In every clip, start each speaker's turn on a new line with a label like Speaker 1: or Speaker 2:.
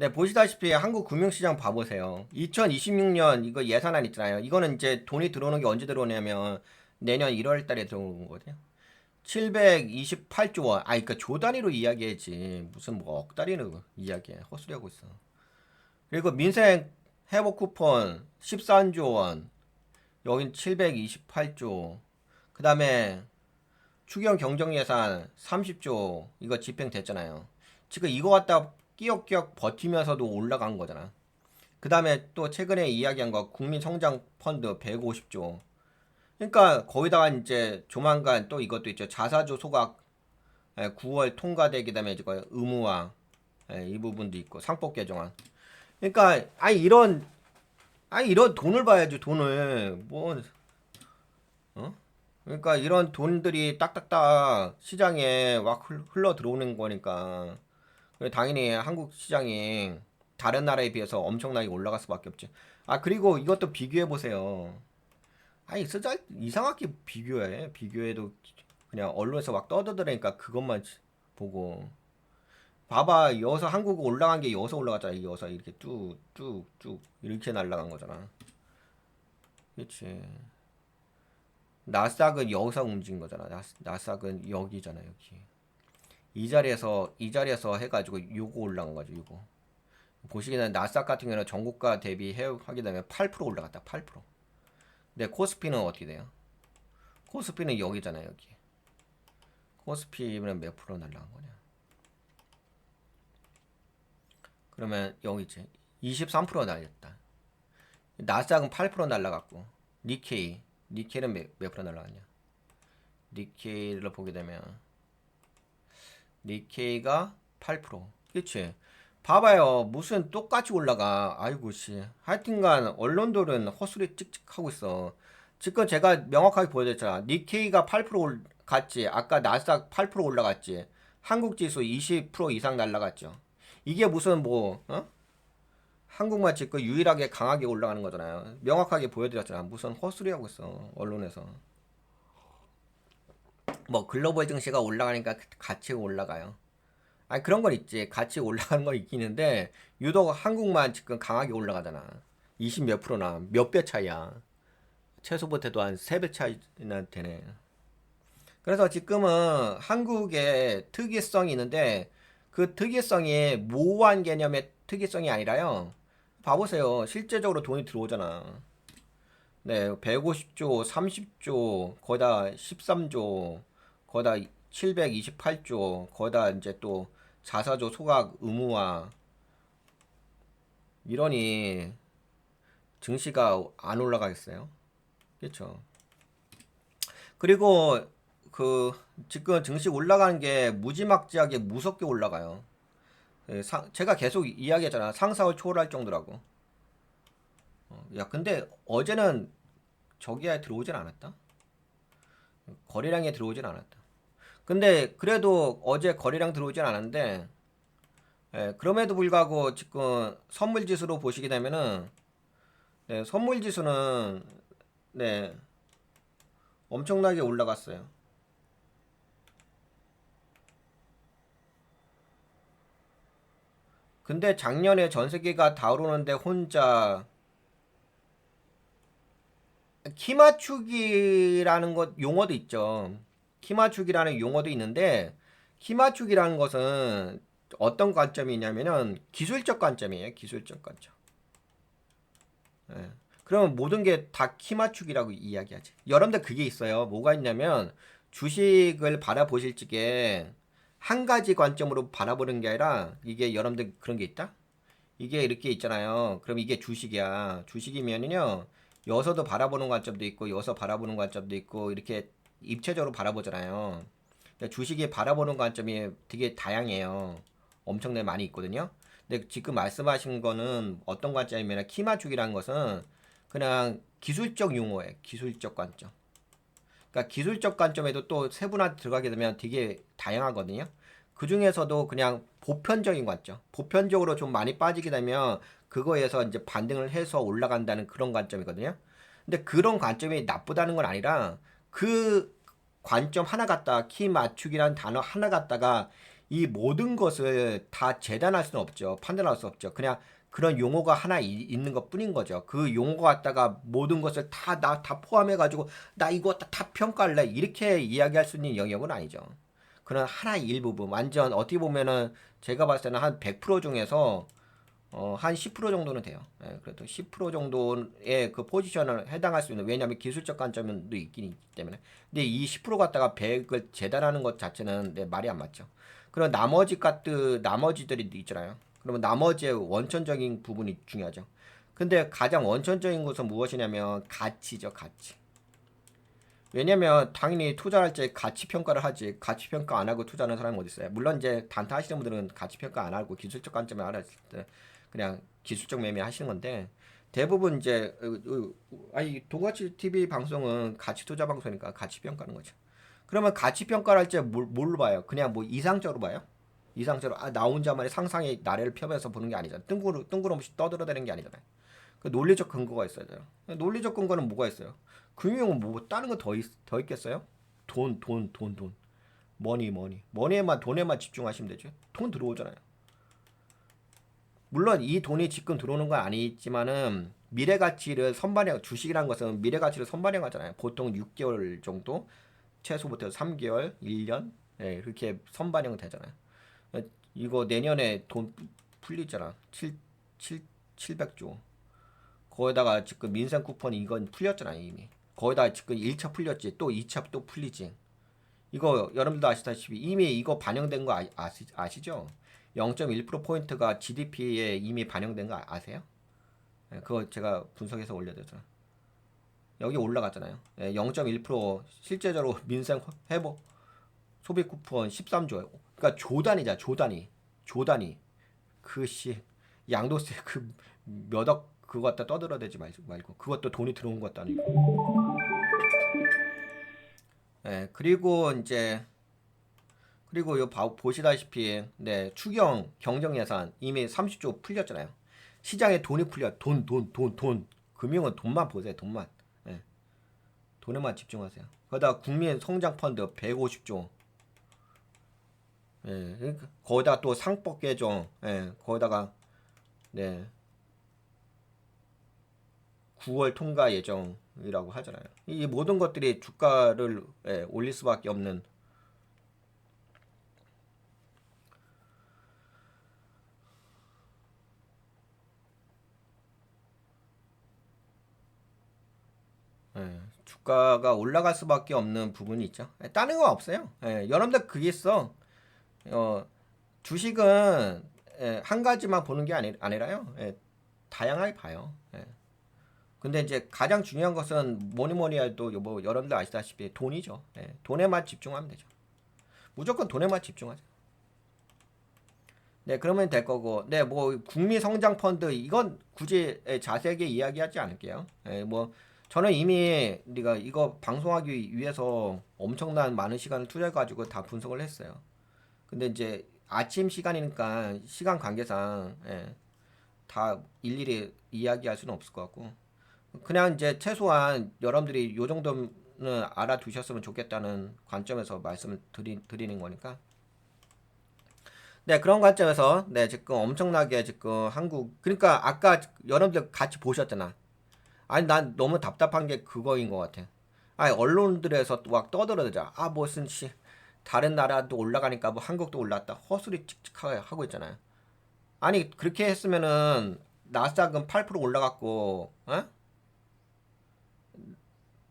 Speaker 1: 네, 보시다시피 한국 금융시장 봐보세요. 2026년 이거 예산안 있잖아요. 이거는 이제 돈이 들어오는 게 언제 들어오냐면 내년 1월 달에 들어오는 거거든요. 728조 원. 아, 그러니까 조 단위로 이야기했지. 무슨 뭐 억 단위로 이야기해. 헛소리하고 있어. 그리고 민생 회복 쿠폰 13조 원. 여긴 728조. 그 다음에 추경 경정 예산 30조. 이거 집행됐잖아요. 지금 이거 갖다 끼역끼역 버티면서도 올라간 거잖아. 그 다음에 또 최근에 이야기한 거 국민성장펀드 150조. 그러니까 거기다가 이제 조만간 또 이것도 있죠. 자사주 소각 9월 통과되기 다음에 이거 의무화 이 부분도 있고 상법 개정안. 그러니까 아니 이런 돈을 봐야지 돈을 뭐 어? 그러니까 이런 돈들이 딱딱딱 시장에 막 흘러 들어오는 거니까 당연히 한국 시장이 다른 나라에 비해서 엄청나게 올라갈 수밖에 없지. 아, 그리고 이것도 비교해 보세요. 아니 쓰자 이상하게 비교해도 그냥 언론에서 막 떠들으니까 그것만 보고 봐봐. 여기서 한국 올라간 게 여기서 올라갔잖아. 여기서 이렇게 뚝뚝뚝 이렇게 날라간 거잖아. 그렇지. 나스닥은 여기서 움직인 거잖아. 나스닥은 여기잖아. 여기 이 자리에서 해가지고 요거 올라간 거죠. 요거 보시기에는 나스닥 같은 경우는 전고가 대비 하게 되면 8% 올라갔다. 8%. 근데 코스피는 어떻게 돼요? 코스피는 여기잖아요. 여기 코스피는 몇 프로 날라간 거냐? 그러면 여기 있지. 23% 날렸다. 나스닥은 8% 날라갔고 니케이는 몇 프로 날라갔냐? 니케이를 보게 되면 니케이가 8%. 그치? 봐봐요. 무슨 똑같이 올라가. 아이고 씨. 하여튼간 언론들은 헛소리 찍찍하고 있어. 지금 제가 명확하게 보여줬잖아. 니케이가 8% 갔지. 아까 나스닥 8% 올라갔지. 한국 지수 20% 이상 날라갔죠. 이게 무슨 뭐 한국만 지금 유일하게 강하게 올라가는 거잖아요. 명확하게 보여드렸잖아. 무슨 헛소리 하고 있어. 언론에서. 뭐 글로벌 증시가 올라가니까 같이 올라가요. 아니 그런 건 있지. 같이 올라가는 건 있기는데 유독 한국만 지금 강하게 올라가잖아. 20 몇 프로나 몇 배 차이야. 최소 보태도 한 3배 차이나 되네. 그래서 지금은 한국의 특이성이 있는데 그 특이성이 모호한 개념의 특이성이 아니라요. 봐보세요. 실제적으로 돈이 들어오잖아. 네, 150조, 30조, 거다 13조, 거다 728조, 거다 이제 또 자사조 소각 의무화 이러니 증시가 안 올라가겠어요? 그렇죠. 그리고 그 지금 증시 올라가는 게 무지막지하게 무섭게 올라가요. 제가 계속 이야기했잖아. 상상을 초월할 정도라고. 야, 근데 어제는 저기에 들어오진 않았다. 거래량에 들어오진 않았다. 근데 그래도 어제 거래량 들어오진 않았는데 그럼에도 불구하고 지금 선물 지수로 보시게 되면은 네, 선물 지수는 네, 엄청나게 올라갔어요. 근데 작년에 전 세계가 다 오르는데 혼자 키 맞추기라는 것 용어도 있죠. 키 맞추기라는 용어도 있는데 키 맞추기라는 것은 어떤 관점이 있냐면은 기술적 관점이에요. 기술적 관점. 예. 그러면 모든 게 다 키 맞추기라고 이야기하지. 여러분들 그게 있어요. 뭐가 있냐면 주식을 바라보실 적에 한 가지 관점으로 바라보는 게 아니라 이게 여러분들 그런 게 있다? 이게 이렇게 있잖아요. 그럼 이게 주식이야. 주식이면은요. 여서도 바라보는 관점도 있고 여서 바라보는 관점도 있고 이렇게 입체적으로 바라보잖아요. 근데 주식이 바라보는 관점이 되게 다양해요. 엄청나게 많이 있거든요. 근데 지금 말씀하신 거는 어떤 관점이면 키 맞추기라는 것은 그냥 기술적 용어예요. 기술적 관점. 그러니까 기술적 관점에도 또 세분화 들어가게 되면 되게 다양하거든요. 그 중에서도 그냥 보편적인 관점, 보편적으로 좀 많이 빠지게 되면 그거에서 이제 반등을 해서 올라간다는 그런 관점이거든요. 근데 그런 관점이 나쁘다는 건 아니라 그 관점 하나 갖다 키 맞추기라는 단어 하나 갖다가 이 모든 것을 다 재단할 수는 없죠. 판단할 수 없죠. 그냥 그런 용어가 하나 있는 것 뿐인 거죠. 그 용어 갖다가 모든 것을 다 포함해가지고 나 이거 다 평가할래. 이렇게 이야기할 수 있는 영역은 아니죠. 그런 하나의 일부분. 완전 어떻게 보면은 제가 봤을 때는 한 100% 중에서 한 10% 정도는 돼요. 예, 그래도 10% 정도의 그 포지션을 해당할 수 있는, 왜냐하면 기술적 관점도 있긴 있기 때문에. 근데 이 10% 갖다가 100을 재단하는 것 자체는 말이 안 맞죠. 그럼 나머지들이 있잖아요. 그러면 나머지의 원천적인 부분이 중요하죠. 근데 가장 원천적인 것은 무엇이냐면 가치죠, 가치. 왜냐면 당연히 투자할 때 가치 평가를 하지, 가치 평가 안 하고 투자하는 사람이 어디 있어요? 물론 이제 단타 하시는 분들은 가치 평가 안 하고 기술적 관점을 알았을 때 그냥 기술적 매매 하시는 건데, 대부분 이제 아니 동아치 TV 방송은 가치 투자 방송이니까 가치 평가하는 거죠. 그러면 가치 평가를 할 때 뭘로 봐요? 그냥 뭐 이상적으로 봐요? 이상적으로 나 혼자만의 상상의 나래를 펴면서 보는 게 아니잖아. 뜬구름없이 떠들어대는 게 아니잖아요. 그 논리적 근거가 있어야 돼요. 논리적 근거는 뭐가 있어요? 금융은 뭐 다른 거 더 있겠어요? 돈. 돈에만 집중하시면 되죠. 돈 들어오잖아요. 물론 이 돈이 지금 들어오는 건 아니지만은 미래 가치를 선반영, 주식이라는 것은 미래 가치를 선반영하잖아요. 보통 6개월 정도, 최소부터 3개월, 1년, 예, 그렇게 선반영 되잖아요. 이거 내년에 돈 풀리잖아. 700조. 거기다가 지금 민생 쿠폰 이건 풀렸잖아 이미. 거기다 지금 1차 풀렸지. 또 2차 또 풀리지. 이거 여러분들도 아시다시피 이미 이거 반영된 거 아시죠? 0.1%포인트가 GDP에 이미 반영된 거 아세요? 예, 그거 제가 분석해서 올려드렸잖아. 여기 올라갔잖아요. 0.1% 실제적으로 민생 회복 소비 쿠폰 13조. 그러니까 조단위. 그씨 양도세 그 몇억 그거 갖다 떠들어대지 말고 그것도 돈이 들어온 것도 아니고. 예, 그리고 요 보시다시피 추경 경정 예산 이미 30조 풀렸잖아요. 시장에 돈이 풀려. 돈. 금융은 돈만 보세요. 돈만. 예, 돈에만 집중하세요. 거기다 국민 성장 펀드 150조. 예, 그러니까 거기다가 또 상법 개정. 예, 거기다가 네 9월 통과 예정이라고 하잖아요. 이 모든 것들이 주가를 올릴 수밖에 없는. 주가가 올라갈 수밖에 없는 부분이 있죠. 다른 거 없어요. 여러분들 그게 있어. 어, 주식은 한 가지만 보는 게 아니라요. 다양하게 봐요. 근데 이제 가장 중요한 것은 뭐니 해도 뭐 여러분들 아시다시피 돈이죠. 돈에만 집중하면 되죠. 무조건 돈에만 집중하죠. 네, 그러면 될 거고. 네, 뭐 국민 성장 펀드 이건 굳이 자세하게 이야기하지 않을게요. 뭐 저는 이미 우리가 이거 방송하기 위해서 엄청난 많은 시간을 투자해 가지고 다 분석을 했어요. 근데 이제 아침 시간이니까 시간 관계상 다 일일이 이야기할 수는 없을 것 같고, 그냥 이제 최소한 여러분들이 요 정도는 알아두셨으면 좋겠다는 관점에서 말씀을 드리는 거니까. 네, 그런 관점에서 지금 엄청나게 지금 한국, 그러니까 아까 여러분들 같이 보셨잖아. 아니 난 너무 답답한 게 그거인 것 같아. 아니 언론들에서 막 떠들어대자. 아 무슨 씨 다른 나라도 올라가니까 뭐 한국도 올랐다. 헛소리 찍찍하게 하고 있잖아요. 아니 그렇게 했으면은 나스닥은 8% 올라갔고,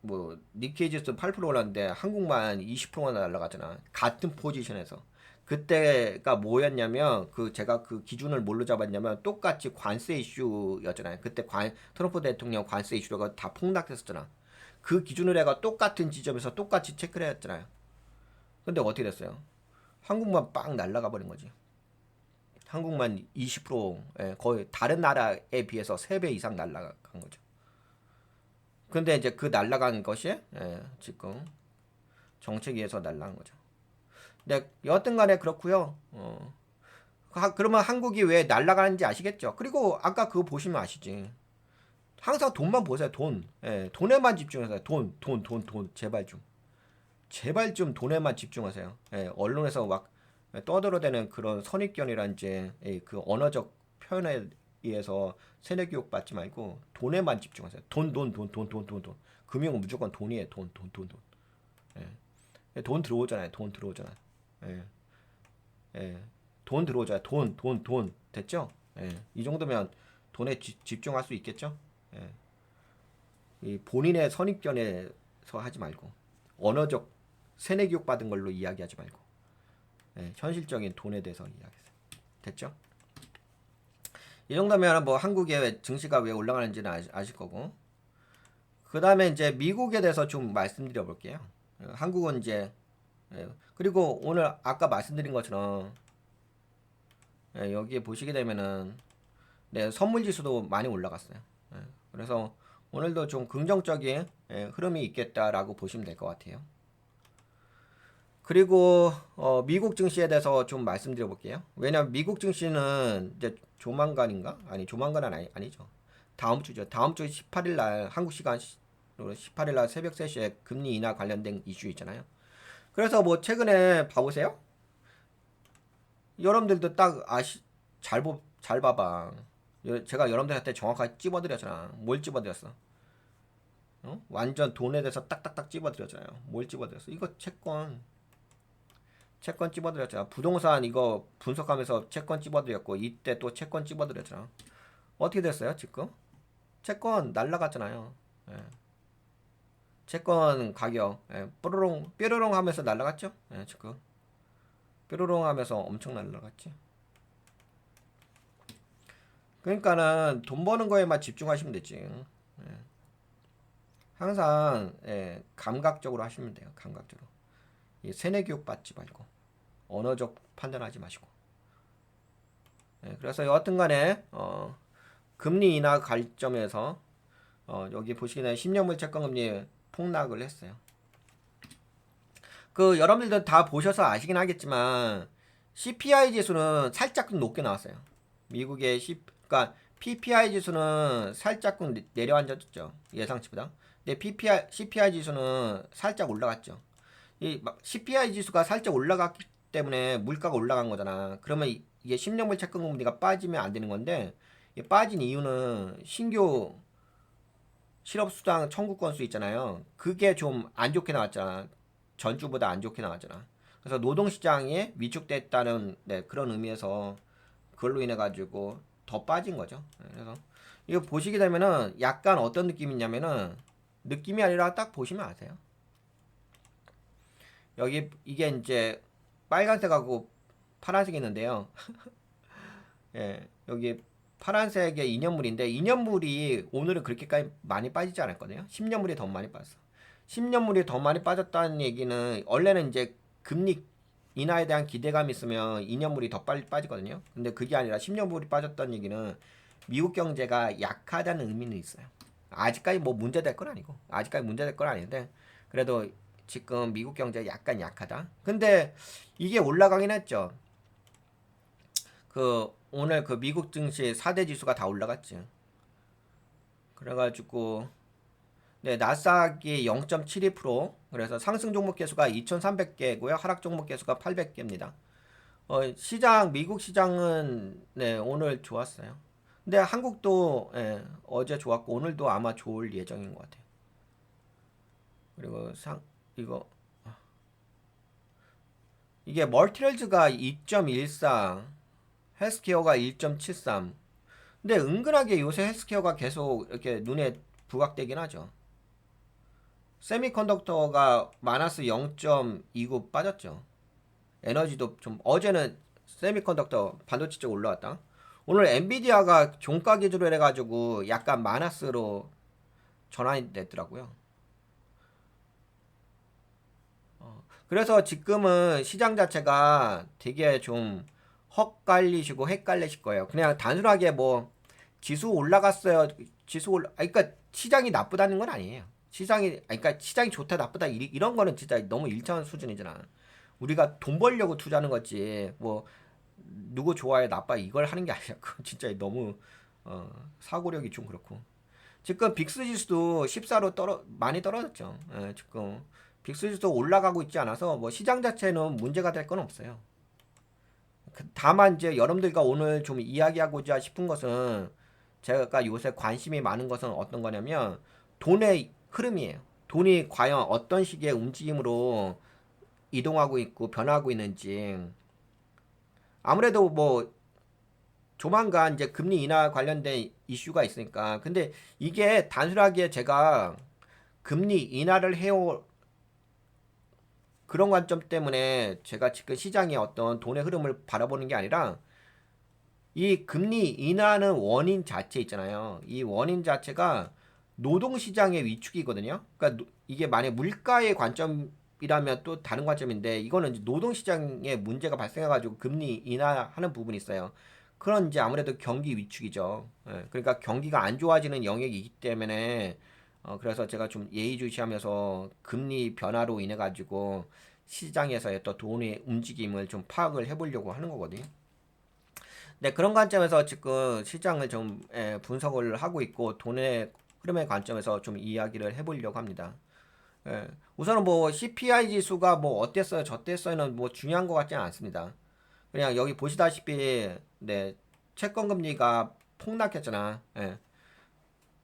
Speaker 1: 뭐 니케이 지수 8% 올랐는데 한국만 20%가 날라갔잖아. 같은 포지션에서. 그때가 뭐였냐면 그 제가 그 기준을 뭘로 잡았냐면 똑같이 관세 이슈였잖아요. 그때 트럼프 대통령 관세 이슈가 다 폭락했었잖아. 그 기준을 해가 똑같은 지점에서 똑같이 체크를 했잖아요. 근데 어떻게 됐어요? 한국만 빵 날라가 버린 거지. 한국만 20% 거의 다른 나라에 비해서 3배 이상 날라간 거죠. 근데 이제 그 날라간 것이 지금 정책에 의해서 날라간 거죠. 네, 여하튼 간에 그렇고요. 그러면 한국이 왜 날아가는지 아시겠죠? 그리고 아까 그거 보시면 아시지. 항상 돈만 보세요. 돈. 돈에만 집중하세요. 돈. 제발 좀. 제발 좀 돈에만 집중하세요. 언론에서 막 떠들어대는 그런 선입견이란지 그 언어적 표현에 의해서 세뇌 교육 받지 말고 돈에만 집중하세요. 돈. 금융은 무조건 돈이에요. 돈. 돈 들어오잖아요. 돈 들어오잖아. 예. 예. 돈 들어오잖아요. 돈. 됐죠? 예. 이 정도면 돈에 집중할 수 있겠죠? 예. 이 본인의 선입견에서 하지 말고 언어적 세뇌 교육 받은 걸로 이야기하지 말고 현실적인 돈에 대해서 이야기하세요. 됐죠? 이 정도면 뭐 한국의 증시가 왜 올라가는지는 아실 거고 그 다음에 이제 미국에 대해서 좀 말씀드려 볼게요. 한국은 이제 그리고 오늘 아까 말씀드린 것처럼 여기에 보시게 되면은 선물 지수도 많이 올라갔어요. 그래서 오늘도 좀 긍정적인 흐름이 있겠다라고 보시면 될 것 같아요. 그리고 미국 증시에 대해서 좀 말씀드려 볼게요. 왜냐면 미국 증시는 이제 조만간인가? 아니 조만간은 아니죠. 다음 주죠. 다음 주 18일 날 한국 시간 18일 날 새벽 3시에 금리 인하 관련된 이슈 있잖아요. 그래서 뭐 최근에 봐보세요. 여러분들도 딱 잘 봐봐. 제가 여러분들한테 정확하게 찝어드렸잖아. 뭘 찝어드렸어? 완전 돈에 대해서 딱딱딱 찝어드렸잖아요. 뭘 찝어드렸어? 이거 채권 찝어드렸잖아. 부동산 이거 분석하면서 채권 찝어드렸고 이때 또 채권 찝어드렸잖아. 어떻게 됐어요 지금? 채권 날라갔잖아요. 예. 채권 가격 뾰로롱 하면서 날라갔죠? 지금 뾰로롱 하면서 엄청 날라갔지. 그러니까는 돈 버는 거에만 집중하시면 되지. 항상 감각적으로 하시면 돼요. 감각적으로. 이 세뇌 교육 받지 말고 언어적 판단하지 마시고. 그래서 여하튼간에 금리 인하 관점에서 여기 보시게 되면 10년물 채권금리 폭락을 했어요. 그 여러분들도 다 보셔서 아시긴 하겠지만 CPI 지수는 살짝 높게 나왔어요. 미국의 그러니까 PPI 지수는 살짝 내려앉았죠. 예상치보다. 근데 CPI 지수는 살짝 올라갔죠. 이 CPI 지수가 살짝 올라갔기 때문에 물가가 올라간 거잖아. 그러면 이게 10년물 채권금리가 빠지면 안 되는 건데 빠진 이유는 신규 실업수당 청구 건수 있잖아요. 그게 좀 안 좋게 나왔잖아. 전주보다 안 좋게 나왔잖아. 그래서 노동시장이 위축됐다는 그런 의미에서 그걸로 인해 가지고 더 빠진 거죠. 그래서 이거 보시게 되면은 약간 어떤 느낌이냐면은 느낌이 아니라 딱 보시면 아세요. 여기 이게 이제 빨간색하고 파란색이 있는데요. 여기 파란색의 2년물인데 2년물이 오늘은 그렇게까지 많이 빠지지 않았거든요. 10년물이 더 많이 빠졌어. 10년물이 더 많이 빠졌다는 얘기는 원래는 이제 금리 인하에 대한 기대감이 있으면 2년물이 더 빨리 빠지거든요. 근데 그게 아니라 10년물이 빠졌다는 얘기는 미국 경제가 약하다는 의미는 있어요. 아직까지 뭐 문제될 건 아니고 아직까지 문제될 건 아닌데 그래도 지금 미국 경제가 약간 약하다. 근데 이게 올라가긴 했죠. 오늘 미국 증시 4대 지수가 다 올라갔지. 그래가지고 나스닥이 0.72%, 그래서 상승 종목 개수가 2,300개고요. 하락 종목 개수가 800개입니다. 미국 시장은 오늘 좋았어요. 근데 한국도 어제 좋았고 오늘도 아마 좋을 예정인 것 같아요. 그리고 이게 멀티렐즈가 2.14, 헬스케어가 1.73. 근데 은근하게 요새 헬스케어가 계속 이렇게 눈에 부각되긴 하죠. 세미컨덕터가 마이너스 0.29 빠졌죠. 에너지도 좀 어제는 세미컨덕터 반도체 쪽 올라왔다. 오늘 엔비디아가 종가 기준으로 해가지고 약간 마이너스로 전환이 됐더라고요. 그래서 지금은 시장 자체가 되게 좀 헛갈리시고 헷갈리실 거예요. 그냥 단순하게 뭐 지수 올라갔어요. 그러니까 시장이 나쁘다는 건 아니에요. 그러니까 시장이 좋다 나쁘다 이런 거는 진짜 너무 일차원 수준이잖아. 우리가 돈 벌려고 투자하는 거지. 뭐 누구 좋아해 나빠 이걸 하는 게 아니야. 그건 진짜 너무 사고력이 좀 그렇고. 지금 빅스 지수도 14로 많이 떨어졌죠. 지금 빅스 지수도 올라가고 있지 않아서 뭐 시장 자체는 문제가 될 건 없어요. 다만 이제 여러분들과 오늘 좀 이야기하고자 싶은 것은 제가 요새 관심이 많은 것은 어떤 거냐면 돈의 흐름이에요. 돈이 과연 어떤 식의 움직임으로 이동하고 있고 변하고 있는지. 아무래도 뭐 조만간 이제 금리 인하 관련된 이슈가 있으니까. 근데 이게 단순하게 제가 금리 인하를 해요 그런 관점 때문에 제가 지금 시장의 어떤 돈의 흐름을 바라보는 게 아니라 이 금리 인하는 원인 자체 있잖아요. 이 원인 자체가 노동시장의 위축이거든요. 그러니까 이게 만약 물가의 관점이라면 또 다른 관점인데 이거는 이제 노동시장에 문제가 발생해가지고 금리 인하하는 부분이 있어요. 그런 이제 아무래도 경기 위축이죠. 예, 그러니까 경기가 안 좋아지는 영역이기 때문에 그래서 제가 좀 예의주시하면서 금리 변화로 인해 가지고 시장에서의 또 돈의 움직임을 좀 파악을 해보려고 하는 거거든요. 네, 그런 관점에서 지금 시장을 좀 분석을 하고 있고 돈의 흐름의 관점에서 좀 이야기를 해보려고 합니다. 예, 우선은 뭐 CPI 지수가 뭐 어땠어요, 저땠어요는 뭐 중요한 것 같지는 않습니다. 그냥 여기 보시다시피 네, 채권 금리가 폭락했잖아. 예,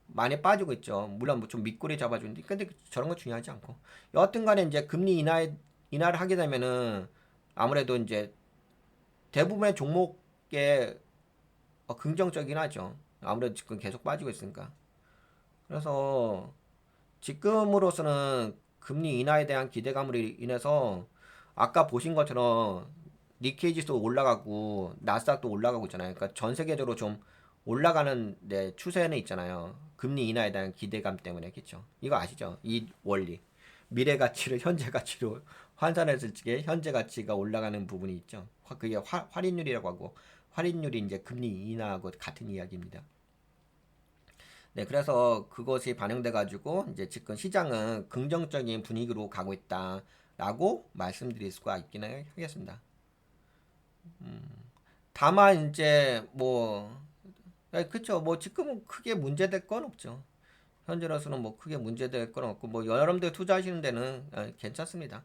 Speaker 1: 많이 빠지고 있죠. 물론 뭐 좀 밑꼬리 잡아주는데, 근데 저런 거 중요하지 않고. 여하튼간에 이제 금리 인하를 하게 되면은 아무래도 이제 대부분의 종목에 긍정적이긴 하죠. 아무래도 지금 계속 빠지고 있으니까. 그래서 지금으로서는 금리 인하에 대한 기대감으로 인해서 아까 보신 것처럼 니케이 지수 올라가고 나스닥도 올라가고 있잖아요. 그러니까 전 세계적으로 좀 올라가는 네, 추세는 있잖아요. 금리 인하에 대한 기대감 때문에 그렇죠. 이거 아시죠? 이 원리. 미래 가치를 현재 가치로 환산했을 적에 현재 가치가 올라가는 부분이 있죠. 그게 할인율이라고 하고 할인율이 이제 금리 인하하고 같은 이야기입니다. 네, 그래서 그것이 반영돼 가지고 이제 지금 시장은 긍정적인 분위기로 가고 있다라고 말씀드릴 수가 있기는 하겠습니다. 다만 이제 뭐 그쵸 뭐 지금은 크게 문제될 건 없죠. 현재로서는 뭐 크게 문제될 건 없고 뭐 여러분들 투자하시는 데는 괜찮습니다.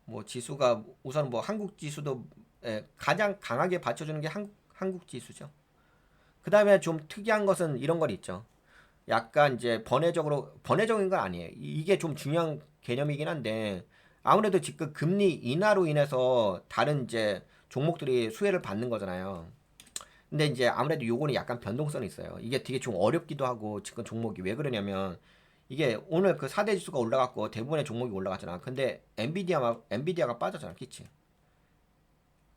Speaker 1: 뭐 지수가 우선 뭐 한국 지수도 가장 강하게 받쳐주는 게 한국 지수죠. 그 다음에 좀 특이한 것은 이런 건 있죠. 약간 이제 번외적인 건 아니에요. 이게 좀 중요한 개념이긴 한데 아무래도 지금 금리 인하로 인해서 다른 이제 종목들이 수혜를 받는 거잖아요. 근데 이제 아무래도 요거는 약간 변동성이 있어요. 이게 되게 좀 어렵기도 하고 지금 종목이 왜 그러냐면 이게 오늘 그 4대 지수가 올라갔고 대부분의 종목이 올라갔잖아. 근데 엔비디아가 빠졌잖아. 그치?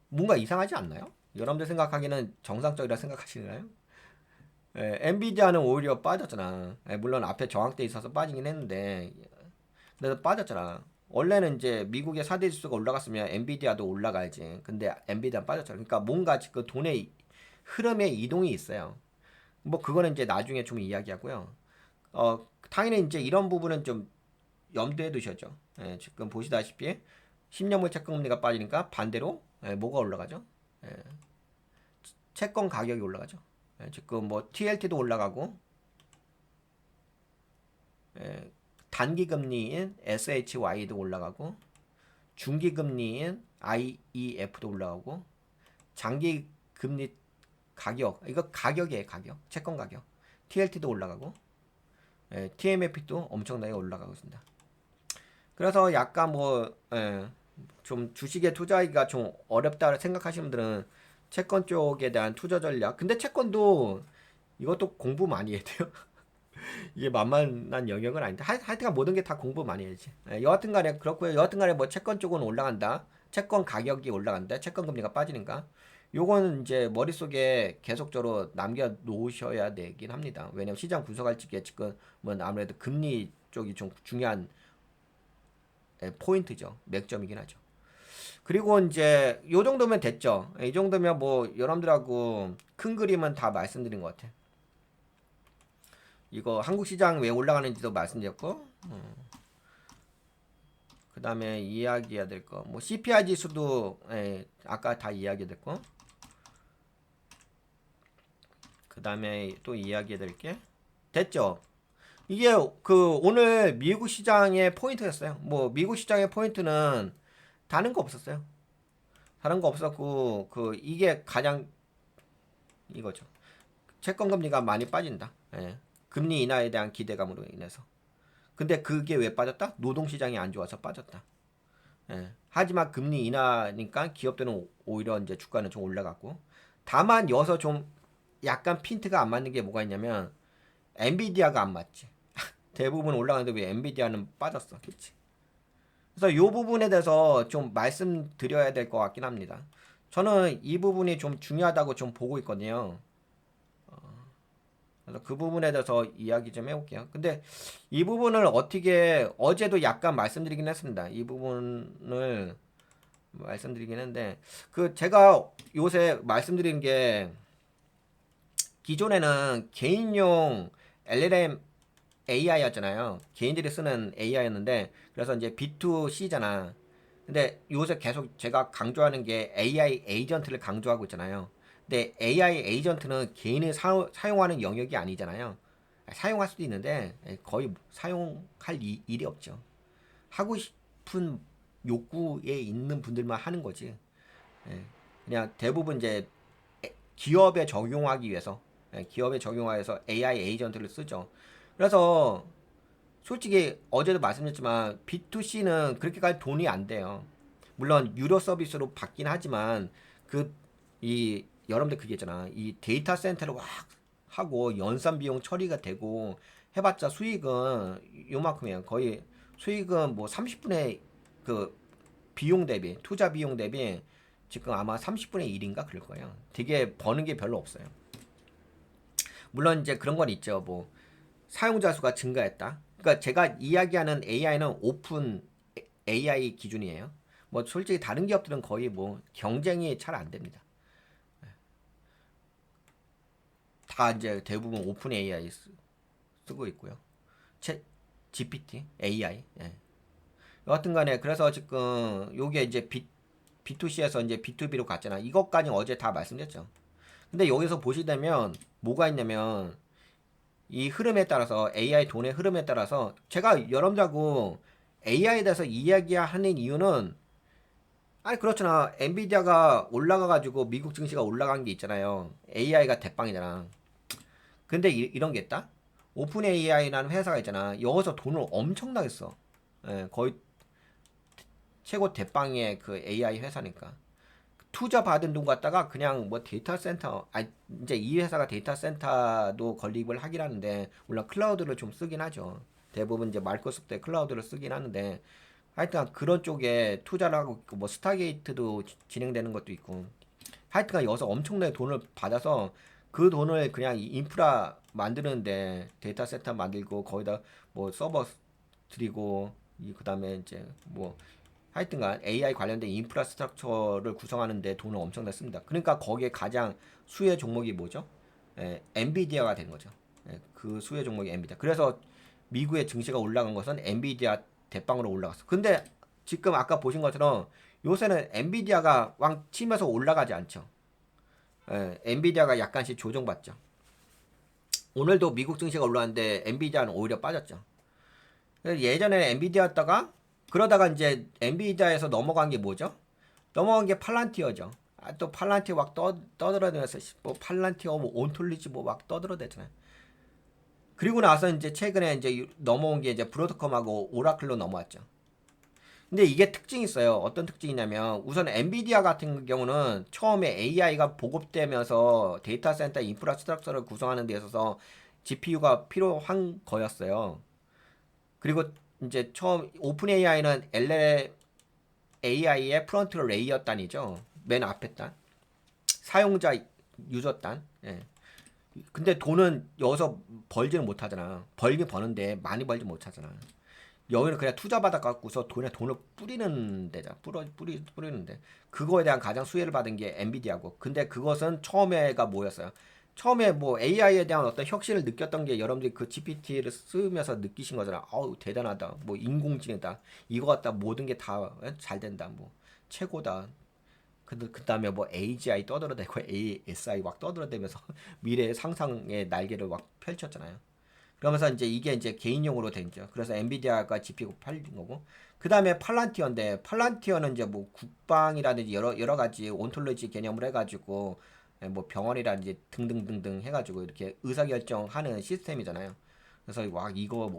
Speaker 1: 뭔가 이상하지 않나요? 여러분들 생각하기는 정상적이라 생각하시나요? 엔비디아는 오히려 빠졌잖아. 물론 앞에 저항대 있어서 빠지긴 했는데, 근데 빠졌잖아. 원래는 이제 미국의 4대 지수가 올라갔으면 엔비디아도 올라가야지. 근데 엔비디아 빠졌잖아. 그러니까 뭔가 지금 돈의 흐름의 이동이 있어요. 뭐 그거는 이제 나중에 좀 이야기하고요. 당연히 이제 이런 부분은 좀 염두에 두셔죠. 지금 보시다시피 10년물 채권 금리가 빠지니까 반대로 뭐가 올라가죠? 예, 채권 가격이 올라가죠. 지금 뭐 TLT도 올라가고 단기 금리인 SHY도 올라가고 중기 금리인 IEF도 올라가고 장기 금리 가격 이거 가격이에요 가격 채권 가격 TLT도 올라가고 TMF도 엄청나게 올라가고 있습니다. 그래서 약간 뭐 좀 주식에 투자하기가 좀 어렵다 생각하시는 분들은 채권 쪽에 대한 투자 전략 근데 채권도 이것도 공부 많이 해야 돼요. 이게 만만한 영역은 아닌데 하여튼간 모든 게 다 공부 많이 해야지. 여하튼간에 그렇고요. 여하튼간에 뭐 채권 쪽은 올라간다. 채권 가격이 올라간다. 채권 금리가 빠지니까. 요거는 이제 머릿속에 계속적으로 남겨 놓으셔야 되긴 합니다. 왜냐면 시장 분석할 적에 지금 뭐 아무래도 금리 쪽이 좀 중요한 포인트죠. 맥점이긴 하죠. 그리고 이제 요 정도면 됐죠. 이 정도면 뭐 여러분들하고 큰 그림은 다 말씀드린 것 같아. 이거 한국 시장 왜 올라가는지도 말씀드렸고, 그 다음에 이야기해야 될 거, 뭐 CPI 지수도 아까 다 이야기됐고, 그 다음에 또 이야기해야 될 게 됐죠. 이게 그 오늘 미국 시장의 포인트였어요. 뭐 미국 시장의 포인트는 다른 거 없었어요. 다른 거 없었고 이게 가장 이거죠. 채권 금리가 많이 빠진다. 예. 금리 인하에 대한 기대감으로 인해서. 근데 그게 왜 빠졌다? 노동시장이 안 좋아서 빠졌다. 예. 하지만 금리 인하니까 기업들은 오히려 이제 주가는 좀 올라갔고. 다만 여기서 좀 약간 핀트가 안 맞는 게 뭐가 있냐면 엔비디아가 안 맞지. 대부분 올라가는데 왜 엔비디아는 빠졌어? 그치? 그래서 이 부분에 대해서 좀 말씀드려야 될 것 같긴 합니다. 저는 이 부분이 좀 중요하다고 좀 보고 있거든요. 그래서 그 부분에 대해서 이야기 좀 해볼게요. 근데 이 부분을 어떻게 어제도 약간 말씀드리긴 했습니다. 이 부분을 말씀드리긴 했는데 제가 요새 말씀드린 게 기존에는 개인용 LLM AI였잖아요. 개인들이 쓰는 AI였는데 그래서 이제 B2C잖아. 근데 요새 계속 제가 강조하는 게 AI 에이전트를 강조하고 있잖아요. 근데 AI 에이전트는 개인이 사용하는 영역이 아니잖아요. 사용할 수도 있는데 거의 사용할 일이 없죠. 하고 싶은 욕구에 있는 분들만 하는 거지. 예, 그냥 대부분 이제 기업에 적용하기 위해서 기업에 적용하기 위해서 AI 에이전트를 쓰죠. 그래서 솔직히 어제도 말씀드렸지만 B2C는 그렇게까지 돈이 안 돼요. 물론 유료 서비스로 받긴 하지만 이 여러분들 그게 있잖아. 이 데이터 센터를 막 하고 연산 비용 처리가 되고 해봤자 수익은 요만큼이에요. 거의 수익은 뭐 30분의 그 비용 대비 투자 비용 대비 지금 아마 30분의 1인가 그럴 거예요. 되게 버는 게 별로 없어요. 물론 이제 그런 건 있죠. 뭐 사용자 수가 증가했다. 그러니까 제가 이야기하는 AI는 오픈 AI 기준이에요. 뭐 솔직히 다른 기업들은 거의 뭐 경쟁이 잘 안 됩니다. 다 이제 대부분 오픈 AI 쓰고 있고요. 챗 GPT, AI. 예. 여하튼 간에 그래서 지금 요게 이제 B2C에서 이제 B2B로 갔잖아. 이것까지 어제 다 말씀드렸죠. 근데 여기서 보시다면 뭐가 있냐면 이 흐름에 따라서 AI 돈의 흐름에 따라서 제가 여러분들하고 AI에 대해서 이야기하는 이유는 아니 그렇잖아. 엔비디아가 올라가가지고 미국 증시가 올라간 게 있잖아요. AI가 대빵이잖아. 근데 이런 게 있다. 오픈 AI라는 회사가 있잖아. 여기서 돈을 엄청나게 써. 예, 거의 최고 대빵의 그 AI 회사니까. 투자 받은 돈 갖다가 그냥 뭐 데이터 센터, 이제 이 회사가 데이터 센터도 건립을 하긴 하는데, 물론 클라우드를 좀 쓰긴 하죠. 대부분 이제 마이크로소프트의 클라우드를 쓰긴 하는데, 하여튼 그런 쪽에 투자를 하고 있고, 뭐 스타게이트도 진행되는 것도 있고, 하여튼 여기서 엄청나게 돈을 받아서 그 돈을 그냥 인프라 만드는데 데이터 센터 만들고, 거기다 뭐 서버 드리고, 그 다음에 이제 뭐 하여튼간 AI 관련된 인프라스트럭처를 구성하는데 돈을 엄청나게 씁니다. 그러니까 거기에 가장 수혜 종목이 뭐죠? 엔비디아가 된 거죠. 그 수혜 종목이 엔비디아. 그래서 미국의 증시가 올라간 것은 엔비디아 대빵으로 올라갔어. 근데 지금 아까 보신 것처럼 요새는 엔비디아가 왕 치면서 올라가지 않죠. 엔비디아가 약간씩 조정받죠. 오늘도 미국 증시가 올라왔는데 엔비디아는 오히려 빠졌죠. 예전에 엔비디아였다가 그러다가 이제 엔비디아에서 넘어간 게 뭐죠? 넘어간 게 팔란티어죠. 또 팔란티어 막 떠들어대면서 뭐 팔란티어 뭐 온톨리지 뭐 막 떠들어대잖아요. 그리고 나서 이제 최근에 이제 넘어온 게 이제 브로드컴하고 오라클로 넘어왔죠. 근데 이게 특징이 있어요. 어떤 특징이냐면 우선 엔비디아 같은 경우는 처음에 AI가 보급되면서 데이터 센터 인프라스트럭처를 구성하는 데 있어서 GPU가 필요한 거였어요. 그리고 이제 처음 오픈 AI는 AI의 프론트 레이어 단이죠. 맨 앞에 단. 사용자 유저 단. 예. 근데 돈은 여기서 벌지는 못하잖아. 벌긴 버는데 많이 벌지 못하잖아. 여기는 그냥 투자 받아갖고서 돈을 뿌리는 데잖아. 뿌리는데. 그거에 대한 가장 수혜를 받은 게 엔비디아고. 근데 그것은 처음에가 뭐였어요? 처음에 뭐 AI에 대한 어떤 혁신을 느꼈던 게 여러분들이 그 GPT를 쓰면서 느끼신 거잖아. 어우, 대단하다. 뭐 인공지능이다. 이거 갖다 모든 게 다 잘 된다. 뭐 최고다. 그 다음에 뭐 AGI 떠들어대고 ASI 막 떠들어대면서 미래의 상상의 날개를 막 펼쳤잖아요. 그러면서 이제 이게 이제 개인용으로 된 거죠. 그래서 엔비디아가 GPU 팔린 거고. 그 다음에 팔란티어인데 팔란티어는 이제 뭐 국방이라든지 여러 가지 온톨로지 개념을 해가지고 뭐 병원이라든지 등등등등 해가지고 이렇게 의사결정하는 시스템이잖아요. 그래서 와 이거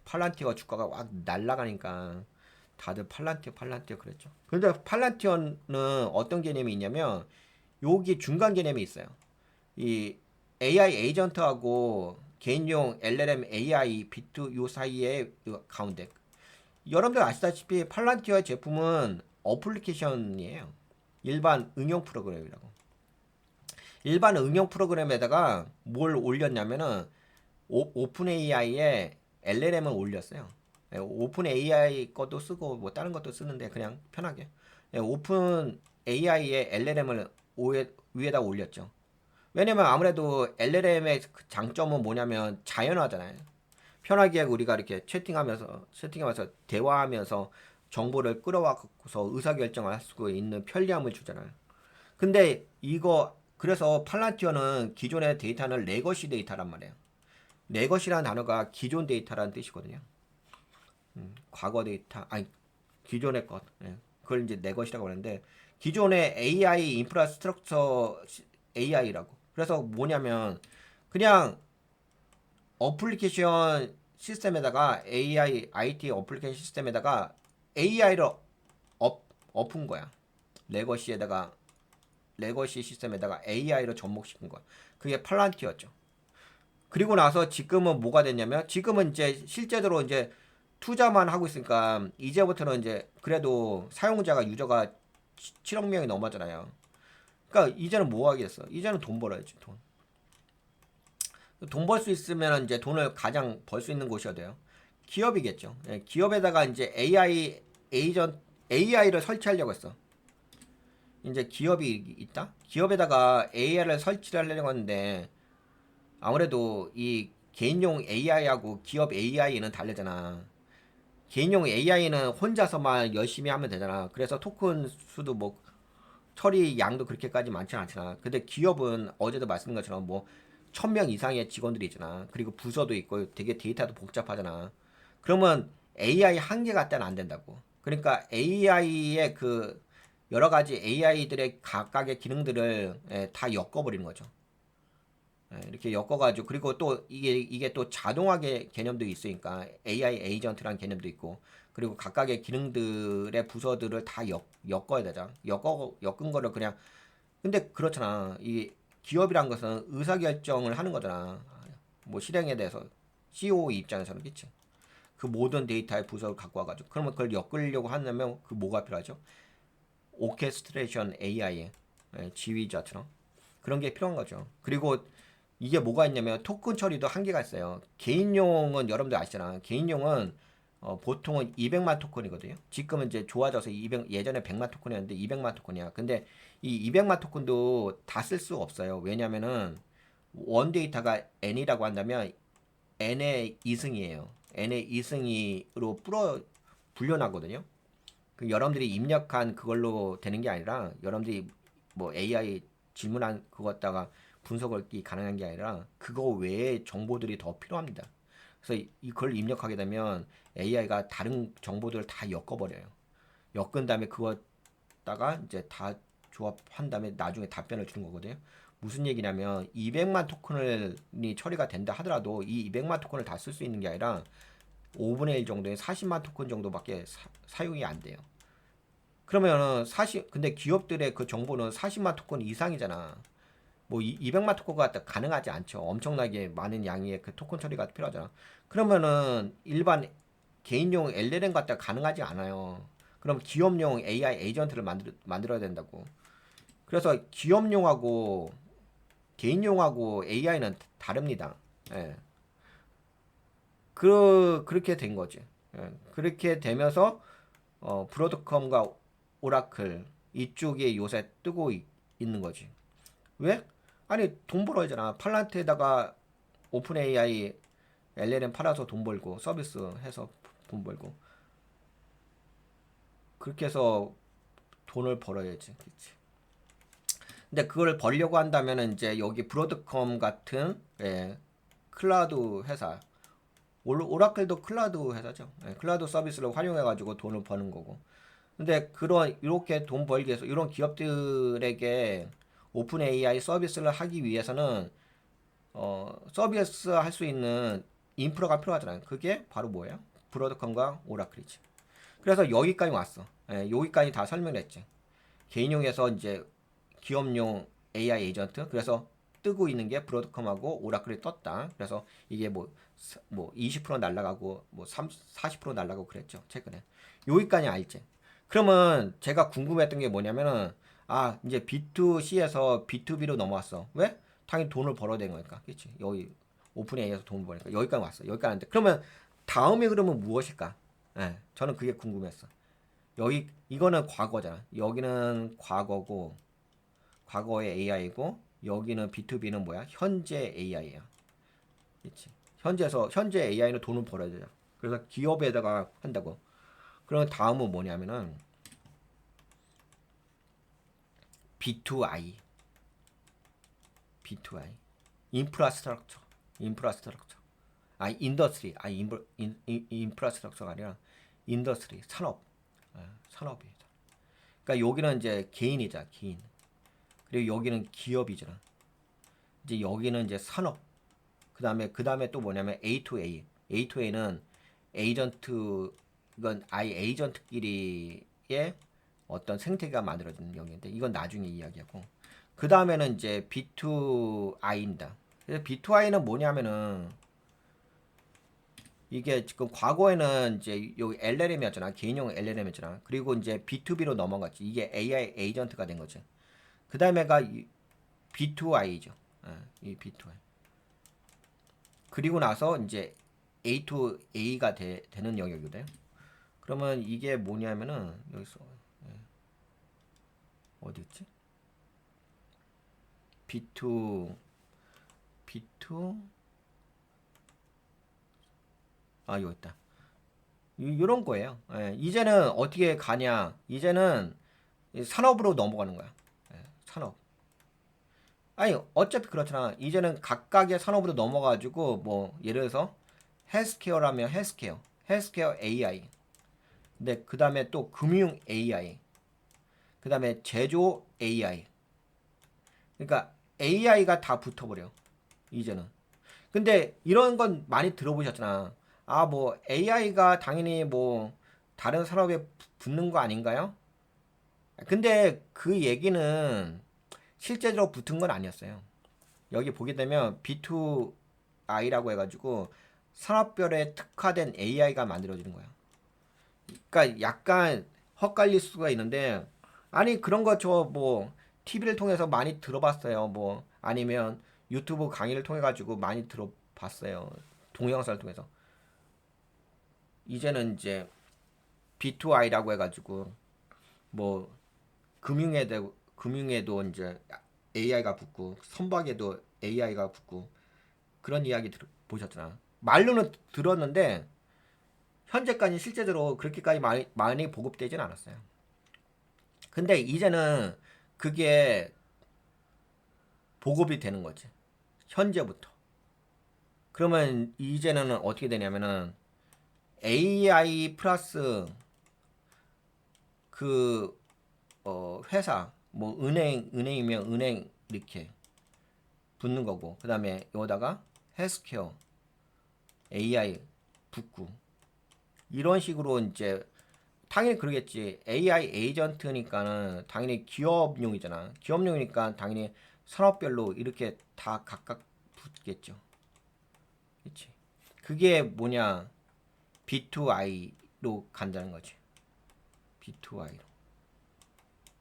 Speaker 1: 팔란티어 주가가 막 날라가니까 다들 팔란티어 그랬죠. 근데 팔란티어는 어떤 개념이 있냐면 여기 중간 개념이 있어요. 이 AI 에이전트하고 개인용 LLM AI 비트 요 사이에 요 가운데 여러분들 아시다시피 팔란티어의 제품은 어플리케이션이에요. 일반 응용 프로그램이라고. 일반 응용 프로그램에다가 뭘 올렸냐면은 오픈 AI에 LLM을 올렸어요. 예, 오픈 AI 것도 쓰고 뭐 다른 것도 쓰는데 그냥 편하게 오픈 AI에 LLM을 위에다 올렸죠. 왜냐면 아무래도 LLM의 장점은 뭐냐면 자연화잖아요. 편하게 우리가 이렇게 채팅하면서 대화하면서 정보를 끌어와서 의사결정을 할 수 있는 편리함을 주잖아요. 근데 이거 그래서 팔란티어는 기존의 데이터는 레거시 데이터란 말이에요. 레거시라는 단어가 기존 데이터라는 뜻이거든요. 과거 데이터 아니 기존의 것 예. 그걸 이제 레거시라고 하는데 기존의 AI 인프라스트럭처 AI라고. 그래서 뭐냐면 그냥 어플리케이션 시스템에다가 AI IT 어플리케이션 시스템에다가 AI를 엎은 거야. 레거시에다가 레거시 시스템에다가 AI로 접목시킨 거야. 그게 팔란티어죠. 그리고 나서 지금은 뭐가 됐냐면 지금은 이제 실제로 이제 투자만 하고 있으니까 이제부터는 이제 그래도 사용자가 유저가 7억 명이 넘었잖아요. 그러니까 이제는 뭐 하겠어? 이제는 돈 벌어야지 돈. 돈 벌 수 있으면 이제 돈을 가장 벌 수 있는 곳이 어디예요? 기업이겠죠. 예, 기업에다가 이제 AI를 설치하려고 했어. 이제 기업이 있다? 기업에다가 AI를 설치를 하려고 하는데 아무래도 이 개인용 AI하고 기업 AI는 다르잖아. 개인용 AI는 혼자서만 열심히 하면 되잖아. 그래서 토큰 수도 뭐 처리 양도 그렇게까지 많지 않잖아. 근데 기업은 어제도 말씀드린 것처럼 뭐 1000명 이상의 직원들이 있잖아. 그리고 부서도 있고 되게 데이터도 복잡하잖아. 그러면 AI 한 개 갖다는 안 된다고. 그러니까 AI의 그 여러 가지 AI들의 각각의 기능들을 다 엮어버리는 거죠. 이렇게 엮어가지고 그리고 또 이게 또 자동화의 개념도 있으니까 AI 에이전트라는 개념도 있고 그리고 각각의 기능들의 부서들을 다 엮어야 되잖아. 엮은 거를 그냥 근데 그렇잖아. 이 기업이란 것은 의사결정을 하는 거잖아. 뭐 실행에 대해서 CEO 입장에서는 그치. 그 모든 데이터의 부서를 갖고 와가지고 그러면 그걸 엮으려고 하려면 그 뭐가 필요하죠? 오케스트레이션 AI 지휘자처럼 그런 게 필요한 거죠. 그리고 이게 뭐가 있냐면 토큰 처리도 한계가 있어요. 개인용은 여러분들 아시잖아. 개인용은 보통은 200만 토큰이거든요. 지금은 이제 좋아져서 200 예전에 100만 토큰이었는데 200만 토큰이야. 근데 이 200만 토큰도 다 쓸 수 없어요. 왜냐면은 원 데이터가 n이라고 한다면 n의 2승이에요. n의 2승이로 불려나거든요. 그 여러분들이 입력한 그걸로 되는 게 아니라 여러분들이 뭐 AI 질문한 그거 갖다가 분석을 가능한 게 아니라 그거 외에 정보들이 더 필요합니다. 그래서 이걸 입력하게 되면 AI가 다른 정보들을 다 엮어버려요. 엮은 다음에 그거다가 이제 다 조합한 다음에 나중에 답변을 주는 거거든요. 무슨 얘기냐면 200만 토큰이 처리가 된다 하더라도 이 200만 토큰을 다 쓸 수 있는 게 아니라 5분의 1 정도의 40만 토큰 정도밖에 사용이 안 돼요. 그러면은 근데 기업들의 그 정보는 40만 토큰 이상이잖아. 뭐 200만 토큰가 가능하지 않죠. 엄청나게 많은 양의 그 토큰 처리가 필요하잖아. 그러면은 일반 개인용 LLM 갖다 가능하지 않아요. 그럼 기업용 AI 에이전트를 만들어야 된다고. 그래서 기업용하고 개인용하고 AI는 다릅니다. 예. 그렇게 된 거지. 예. 그렇게 되면서 브로드컴과 오라클 이쪽에 요새 뜨고 있는 거지. 왜? 아니 돈 벌어야잖아. 팔란트에다가 오픈 AI LLM 팔아서 돈 벌고 서비스 해서 돈 벌고 그렇게 해서 돈을 벌어야지. 그치? 근데 그걸 벌려고 한다면 이제 여기 브로드컴 같은 클라우드 회사 오라클도 클라우드 회사죠. 예, 클라우드 서비스를 활용해가지고 돈을 버는 거고. 근데 그런 이렇게 돈 벌기 위해서 이런 기업들에게 오픈 AI 서비스를 하기 위해서는 서비스 할 수 있는 인프라가 필요하잖아요. 그게 바로 뭐예요? 브로드컴과 오라클이지. 그래서 여기까지 왔어. 예, 여기까지 다 설명했지. 개인용에서 이제 기업용 AI 에이전트. 그래서 뜨고 있는 게 브로드컴하고 오라클이 떴다. 그래서 이게 뭐 20% 날라가고 뭐 40% 날라가고 그랬죠. 최근에. 여기까지 알지. 그러면 제가 궁금했던 게 뭐냐면은 이제 B2C에서 B2B로 넘어왔어. 왜? 당연히 돈을 벌어야 되는 거니까. 그렇지? 여기 오픈 AI에서 돈을 버니까 여기까지 왔어. 여기까지 왔는데 그러면 다음에 그러면 무엇일까? 예. 저는 그게 궁금했어. 이거는 과거잖아. 여기는 과거고 과거의 AI고 여기는 B2B는 뭐야? 현재 AI야. 그렇지? 현재 AI는 돈을 벌어야 되잖아. 그래서 기업에다가 한다고. 그럼 다음은 뭐냐면은 B2I. B2I. 인프라스트럭처. 인프라스트럭처. 인더스트리. 인프라스트럭처가 아니라 인더스트리. 산업. 산업이다. 그러니까 여기는 이제 개인이자 개인. 그리고 여기는 기업이잖아. 이제 여기는 이제 산업. 그 다음에 또 뭐냐면 A2A. A2A는 에이전트 이건 에이전트끼리의 어떤 생태계가 만들어지는 영역인데 이건 나중에 이야기하고 그 다음에는 이제 B2I입니다. 그래서 B2I는 뭐냐면은 이게 지금 과거에는 이제 여기 LLM이었잖아. 개인용 LLM이었잖아. 그리고 이제 B2B로 넘어갔지. 이게 AI 에이전트가 된 거지. 그 다음에가 B2I죠. 이 B2I. 그리고 나서 이제 A2A가 되는 영역이거든요. 그러면 이게 뭐냐면은 여기서 어디였지? B2 여기 있다. 이런 거예요. 이제는 어떻게 가냐? 이제는 산업으로 넘어가는 거야. 산업. 어차피 그렇잖아. 이제는 각각의 산업으로 넘어가지고 뭐 예를 들어서 헬스케어라면 헬스케어 AI. 근데 그 다음에 또 금융 AI. 그 다음에 제조 AI. 그러니까 AI가 다 붙어버려. 이제는. 근데 이런 건 많이 들어보셨잖아. 뭐 AI가 당연히 뭐 다른 산업에 붙는 거 아닌가요? 근데 그 얘기는 실제로 붙은 건 아니었어요. 여기 보게 되면 B2I라고 해가지고 산업별에 특화된 AI가 만들어지는 거야. 그러니까 약간 헛갈릴 수가 있는데 그런 거 저 뭐 TV를 통해서 많이 들어봤어요. 뭐 아니면 유튜브 강의를 통해 가지고 많이 들어봤어요. 동영상을 통해서. 이제는 이제 B2I라고 해가지고 뭐 금융에도 이제 AI가 붙고 선박에도 AI가 붙고 그런 이야기 보셨잖아. 말로는 들었는데 현재까지 실제적으로 그렇게까지 많이 보급되진 않았어요. 근데 이제는 그게 보급이 되는 거지. 현재부터. 그러면 이제는 어떻게 되냐면은 AI 플러스 그 회사 뭐 은행이면 은행 이렇게 붙는 거고 그다음에 여기다가 헬스케어 AI 붙고 이런 식으로 이제 당연히 그러겠지. AI 에이전트니까는 당연히 기업용이잖아. 기업용이니까 당연히 산업별로 이렇게 다 각각 붙겠죠. 그렇지. 그게 뭐냐? B2I로 간다는 거지. B2I로.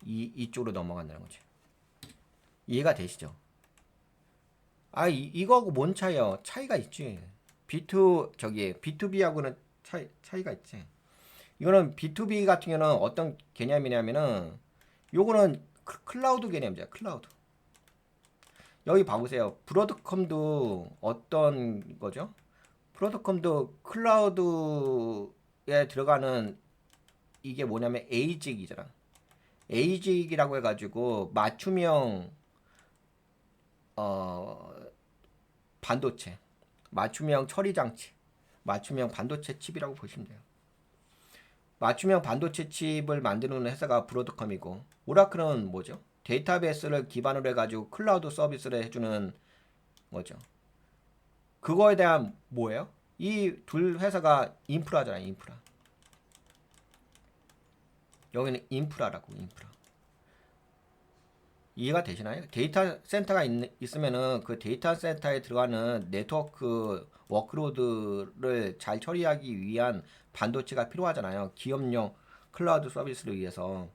Speaker 1: 이쪽으로 넘어간다는 거지. 이해가 되시죠? 이거하고 뭔 차이야? 차이가 있지. B2B하고는 차이가 있지. 이거는 B2B 같은 경우는 어떤 개념이냐면은 요거는 클라우드 개념이죠. 클라우드. 여기 봐보세요. 브로드컴도 어떤 거죠? 브로드컴도 클라우드에 들어가는 이게 뭐냐면 에이직이잖아. 에이직이라고 해가지고 맞춤형 어, 반도체, 맞춤형 처리 장치, 맞춤형 반도체 칩이라고 보시면 돼요. 맞춤형 반도체 칩을 만드는 회사가 브로드컴이고, 오라클은 뭐죠? 데이터베이스를 기반으로 해가지고 클라우드 서비스를 해주는 거죠. 그거에 대한 뭐예요? 이 둘 회사가 인프라잖아요, 인프라. 여기는 인프라라고, 인프라. 이해가 되시나요? 데이터 센터가 있으면은 그 데이터 센터에 들어가는 네트워크 워크로드를 잘 처리하기 위한 반도체가 필요하잖아요. 기업용 클라우드 서비스를 위해서.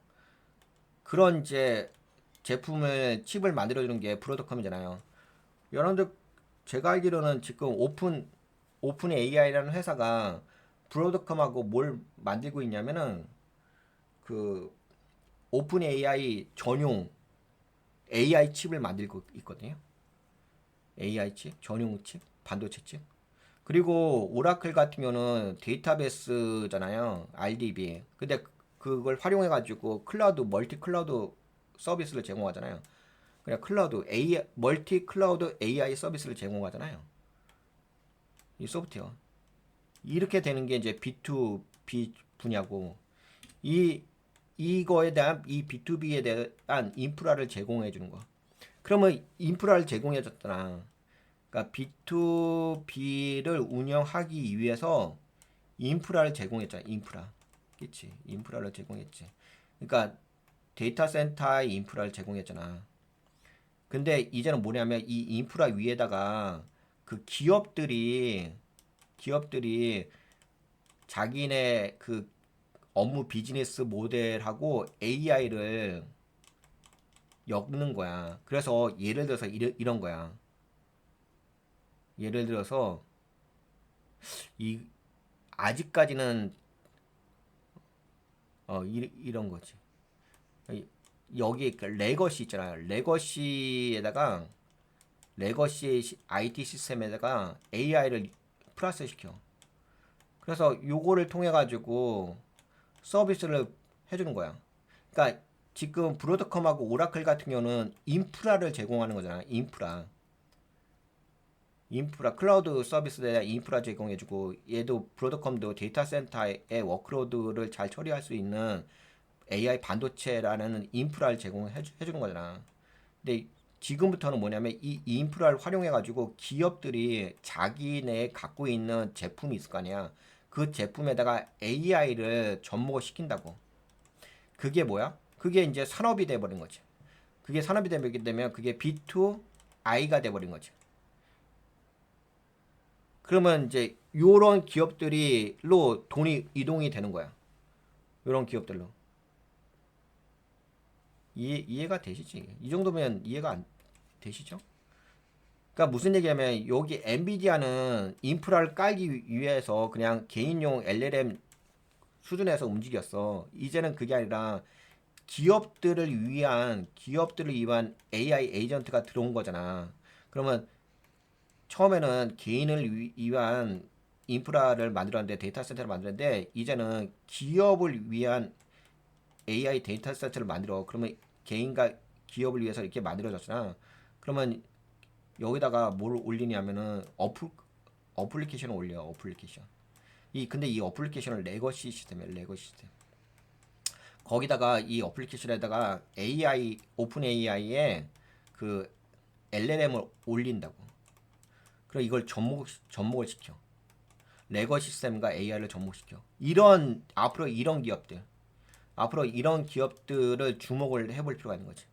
Speaker 1: 그런 이제 제품을 칩을 만들어주는 게 브로드컴이잖아요. 여러분들 제가 알기로는 지금 오픈 AI라는 회사가 브로드컴하고 뭘 만들고 있냐면은 그 오픈 AI 전용 AI 칩을 만들고 있거든요. AI 칩, 전용 칩, 반도체 칩. 그리고 오라클 같은 경우는 데이터베이스잖아요. RDB. 근데 그걸 활용해 가지고 클라우드 멀티 클라우드 서비스를 제공하잖아요. 그냥 클라우드 AI 멀티 클라우드 AI 서비스를 제공하잖아요. 이 소프트웨어. 이렇게 되는 게 이제 B2B 분야고 이 이거에 대한 이 B2B에 대한 인프라를 제공해 주는 거. 그러면 인프라를 제공해 줬잖아. 그러니까 B2B를 운영하기 위해서 인프라를 제공했잖아. 인프라. 그치? 인프라를 제공했지. 그러니까 데이터 센터의 인프라를 제공했잖아. 근데 이제는 뭐냐면 이 인프라 위에다가 그 기업들이 자기네 그 업무 비즈니스 모델하고 AI를 엮는 거야. 그래서 예를 들어서 이런 거야. 예를 들어서 이 아직까지는 이런 거지. 여기 그 레거시 있잖아요. 레거시 IT 시스템에다가 AI를 플러스 시켜. 그래서 요거를 통해 가지고 서비스를 해주는 거야. 그러니까 지금 브로드컴하고 오라클 같은 경우는 인프라를 제공하는 거잖아. 인프라 클라우드 서비스에 대한 인프라 제공해주고 얘도 브로드컴도 데이터 센터의 워크로드를 잘 처리할 수 있는 AI 반도체라는 인프라를 제공해주는 거잖아. 근데 지금부터는 뭐냐면 이 인프라를 활용해가지고 기업들이 자기네 갖고 있는 제품이 있을 거 아니야. 그 제품에다가 AI를 접목을 시킨다고. 그게 뭐야? 그게 이제 산업이 돼버린 거지. 그게 산업이 되면 그게 B2I가 돼버린 거지. 그러면 이제 요런 기업들이로 돈이 이동이 되는 거야. 요런 기업들로. 이해가 되시지? 이 정도면 이해가 안 되시죠? 그러니까 무슨 얘기냐면 여기 엔비디아는 인프라를 깔기 위해서 그냥 개인용 LLM 수준에서 움직였어. 이제는 그게 아니라 기업들을 위한 AI 에이전트가 들어온 거잖아. 그러면 처음에는 개인을 위한 인프라를 만들었는데 데이터 센터를 만들었는데 이제는 기업을 위한 AI 데이터 센터를 만들어. 그러면 개인과 기업을 위해서 이렇게 만들어졌잖아. 그러면 여기다가 뭘 올리냐면은 어플리케이션을 올려. 어플리케이션. 근데 이 어플리케이션을 레거시 시스템이야. 레거시 시스템. 거기다가 이 어플리케이션에다가 오픈 AI에 그 LLM을 올린다고. 그럼 이걸 접목을 시켜. 레거 시스템과 AI를 접목시켜. 앞으로 이런 기업들을 주목을 해볼 필요가 있는 거지.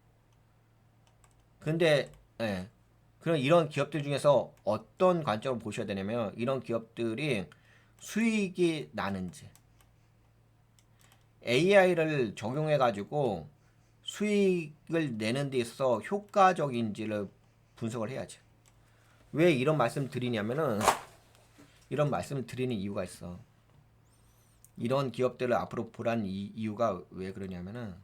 Speaker 1: 근데 예. 그럼 이런 기업들 중에서 어떤 관점을 보셔야 되냐면 이런 기업들이 수익이 나는지 AI를 적용해 가지고 수익을 내는 데 있어서 효과적인지를 분석을 해야지. 왜 이런 말씀 드리냐면은 이런 말씀을 드리는 이유가 있어. 이런 기업들을 앞으로 보란 이유가 왜 그러냐면은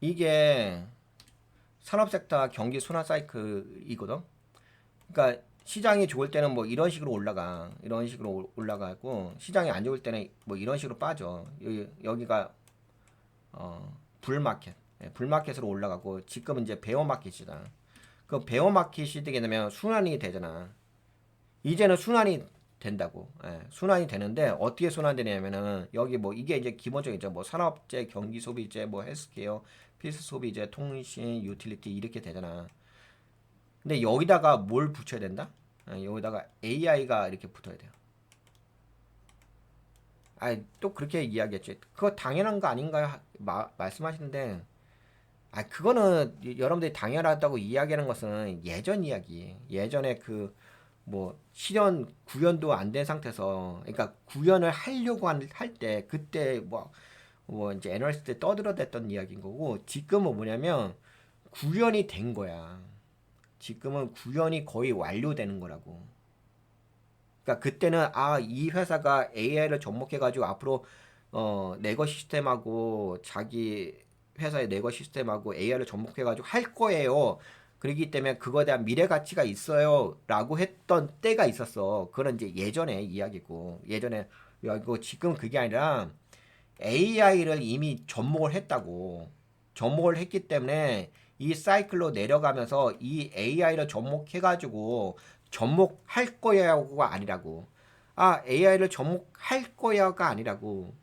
Speaker 1: 이게 산업 섹터 경기 순환 사이클이거든. 그러니까 시장이 좋을 때는 뭐 이런 식으로 올라가고 시장이 안 좋을 때는 뭐 이런 식으로 빠져. 여기가 불마켓. 불마켓으로 올라가고 지금은 이제 베어마켓이다. 그 베어마켓이 되게 되면 순환이 되잖아. 이제는 순환이 된다고. 순환이 되는데 어떻게 순환되냐면은 여기 뭐 이게 이제 기본적이죠. 뭐 산업재, 경기 소비재, 뭐 헬스케어, 필수 소비재, 통신, 유틸리티 이렇게 되잖아. 근데 여기다가 뭘 붙여야 된다? 여기다가 AI가 이렇게 붙어야 돼요. 또 그렇게 이야기했지. 그거 당연한 거 아닌가요? 말씀하시는데, 그거는 여러분들이 당연하다고 이야기하는 것은 예전 이야기. 예전에 그, 뭐, 실현 구현도 안 된 상태에서, 그러니까 구현을 하려고 할 때, 그때 뭐, 이제 애널리스트 때 떠들어댔던 이야기인 거고, 지금은 뭐냐면, 구현이 된 거야. 지금은 구현이 거의 완료되는 거라고. 그러니까 그때는 이 회사가 AI를 접목해가지고 앞으로 내거 시스템하고 자기 회사의 내거 시스템하고 AI를 접목해가지고 할 거예요. 그렇기 때문에 그거에 대한 미래 가치가 있어요라고 했던 때가 있었어. 그건 이제 예전의 이야기고 예전에 이거 지금 그게 아니라 AI를 이미 접목을 했다고. 접목을 했기 때문에 이 사이클로 내려가면서 이 AI를 접목해가지고 접목할 거야가 아니라고. AI를 접목할 거야가 아니라고.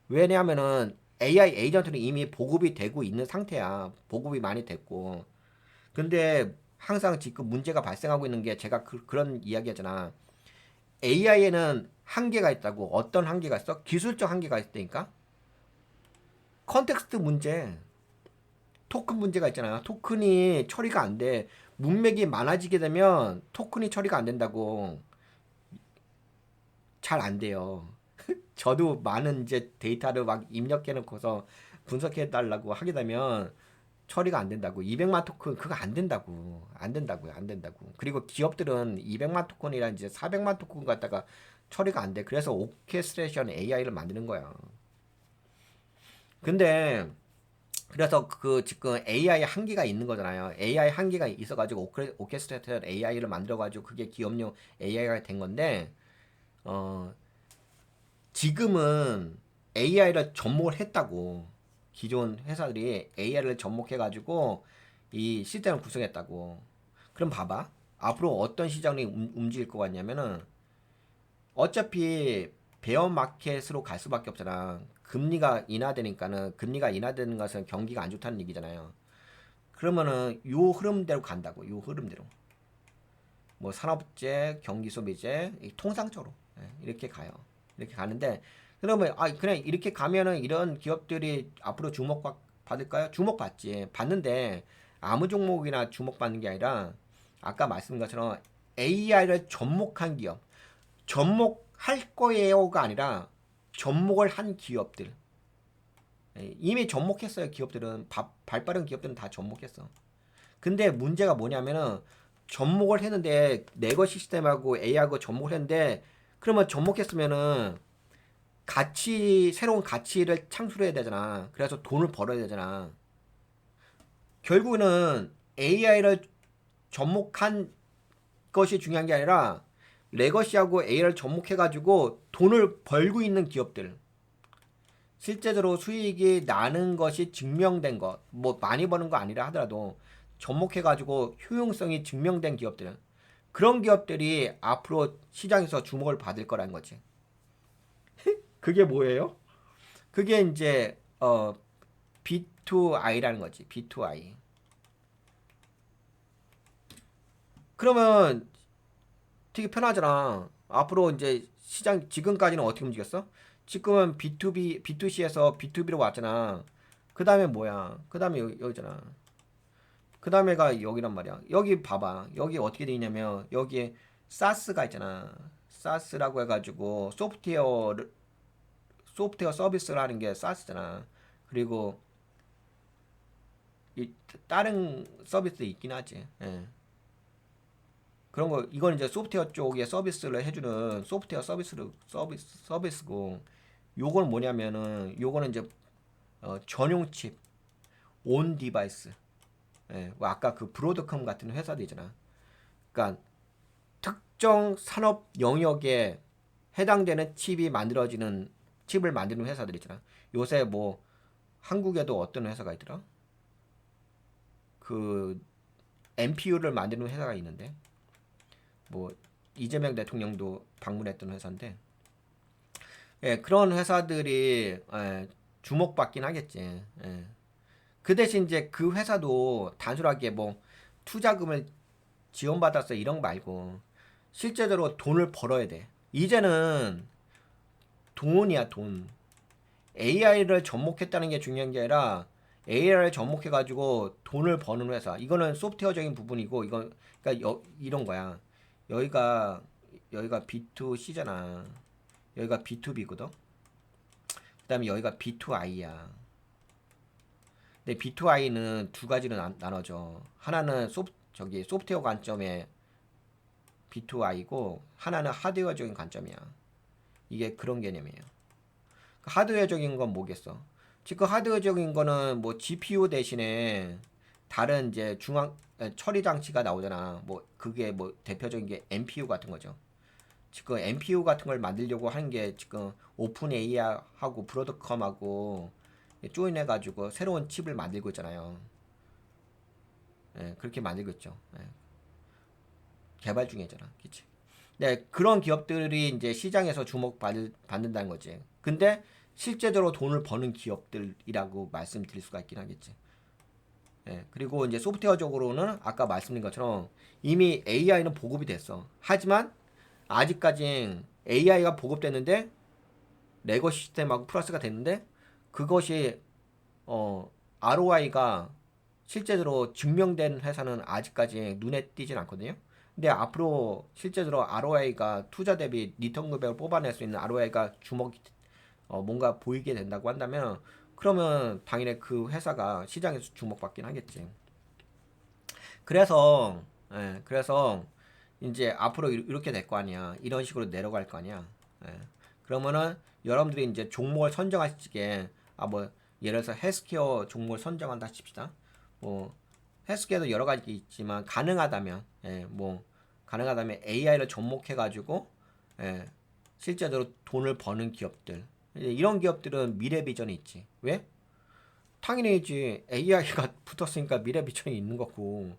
Speaker 1: 왜냐하면은 AI 에이전트는 이미 보급이 되고 있는 상태야. 보급이 많이 됐고. 근데 항상 지금 문제가 발생하고 있는 게 제가 그런 이야기 하잖아. AI에는 한계가 있다고. 어떤 한계가 있어? 기술적 한계가 있다니까? 컨텍스트 문제. 토큰 문제가 있잖아. 토큰이 처리가 안 돼. 문맥이 많아지게 되면 토큰이 처리가 안 된다고. 잘 안 돼요. 저도 많은 이제 데이터를 막 입력해 놓고서 분석해 달라고 하게 되면 처리가 안 된다고. 200만 토큰 그거 안 된다고. 안 된다고요. 안 된다고. 그리고 기업들은 200만 토큰이랑 이제 400만 토큰 갖다가 처리가 안 돼. 그래서 오케스트레이션 AI를 만드는 거야. 근데 그래서 그 지금 AI 한계가 있는 거잖아요. AI 한계가 있어가지고 오케스트레이터 AI를 만들어가지고 그게 기업용 AI가 된 건데 어 지금은 AI를 접목을 했다고. 기존 회사들이 AI를 접목해가지고 이 시스템을 구성했다고. 그럼 봐봐. 앞으로 어떤 시장이 움직일 것 같냐면은 어차피 베어 마켓으로 갈 수밖에 없잖아. 금리가 인하되니까는 금리가 인하되는 것은 경기가 안 좋다는 얘기잖아요. 그러면은 요 흐름대로 간다고. 요 흐름대로. 뭐 산업재, 경기 소비재 통상적으로 이렇게 가요. 이렇게 가는데 그러면 그냥 이렇게 가면은 이런 기업들이 앞으로 받을까요? 주목받지. 받는데 아무 종목이나 주목받는 게 아니라 아까 말씀드린 것처럼 AI를 접목한 기업. 접목할 거예요가 아니라 접목을 한 기업들. 이미 접목했어요. 기업들은 발빠른 기업들은 다 접목했어. 근데 문제가 뭐냐면은 접목을 했는데 네거 시스템하고 AI하고 접목을 했는데 그러면 접목했으면은 새로운 가치를 창출해야 되잖아. 그래서 돈을 벌어야 되잖아. 결국은 AI를 접목한 것이 중요한 게 아니라 레거시하고 AI를 접목해가지고 돈을 벌고 있는 기업들. 실제적으로 수익이 나는 것이 증명된 것. 뭐 많이 버는 거 아니라 하더라도 접목해가지고 효용성이 증명된 기업들은 그런 기업들이 앞으로 시장에서 주목을 받을 거라는 거지. 그게 뭐예요? 그게 이제 B2I라는 거지. B2I. 그러면 되게 편하잖아. 앞으로 이제 시장 지금까지는 어떻게 움직였어? 지금은 B2B, B2C에서 B2B로 왔잖아. 그 다음에 뭐야? 그 다음에 여기잖아. 그 다음에가 여기란 말이야. 여기 봐봐. 여기 어떻게 돼 있냐면 여기에 사스가 있잖아. 사스라고 해가지고 소프트웨어 서비스라는 게 사스잖아. 그리고 다른 서비스 있긴 하지. 예. 그런 거 이건 이제 소프트웨어 쪽에 서비스를 해주는 소프트웨어 서비스고 요건 뭐냐면은 요거는 이제 전용 칩, 온 디바이스. 뭐 아까 그 브로드컴 같은 회사도 있잖아. 그러니까 특정 산업 영역에 해당되는 칩을 만드는 회사들 있잖아. 요새 뭐 한국에도 어떤 회사가 있더라? 그 NPU를 만드는 회사가 있는데 뭐 이재명 대통령도 방문했던 회사인데 예, 그런 회사들이 주목받긴 하겠지. 예. 그 대신 이제 그 회사도 단순하게 뭐 투자금을 지원받았어 이런 거 말고 실제적으로 돈을 벌어야 돼. 이제는 돈이야 돈. AI를 접목했다는 게 중요한 게 아니라 AI를 접목해가지고 돈을 버는 회사. 이거는 소프트웨어적인 부분이고 이건 그러니까 이런 거야. 여기가 B2C잖아. 여기가 B2B거든. 그다음에 여기가 B2I야. 근데 B2I는 두 가지로 나눠져. 하나는 소프트웨어 관점의 B2I고 하나는 하드웨어적인 관점이야. 이게 그런 개념이에요. 하드웨어적인 건 뭐겠어? 지금 하드웨어적인 거는 뭐 GPU 대신에 다른 이제 처리 장치가 나오잖아. 뭐 그게 뭐 대표적인 게 NPU 같은 거죠. 지금 NPU 같은 걸 만들려고 하는 게 지금 오픈 AI하고 브로드컴하고 조인해가지고 새로운 칩을 만들고 있잖아요. 예, 그렇게 만들고 있죠. 예, 개발 중이잖아. 그치? 네, 그런 기업들이 이제 시장에서 주목받는다는 거지. 근데 실제적으로 돈을 버는 기업들이라고 말씀드릴 수가 있긴 하겠지. 예, 그리고 이제 소프트웨어적으로는 아까 말씀드린 것처럼 이미 AI는 보급이 됐어. 하지만 아직까지 AI가 보급됐는데 레거 시스템하고 플러스가 됐는데 그것이 ROI가 실제로 증명된 회사는 아직까지 눈에 띄진 않거든요. 근데 앞으로 실제로 ROI가 투자 대비 리턴 금액을 뽑아낼 수 있는 ROI가 뭔가 보이게 된다고 한다면 그러면 당연히 그 회사가 시장에서 주목받긴 하겠지. 그래서 그래서 이제 앞으로 이렇게 될 거 아니야. 이런 식으로 내려갈 거 아니야. 예. 그러면은 여러분들이 이제 종목을 선정하실 게 뭐 예를 들어서 헬스케어 종목을 선정한다 칩시다. 뭐 헬스케어도 여러 가지 있지만 가능하다면 뭐 가능하다면 AI를 접목해 가지고 실제로 돈을 버는 기업들 이런 기업들은 미래 비전이 있지. 왜? 당연히지. AI가 붙었으니까 미래 비전이 있는 거고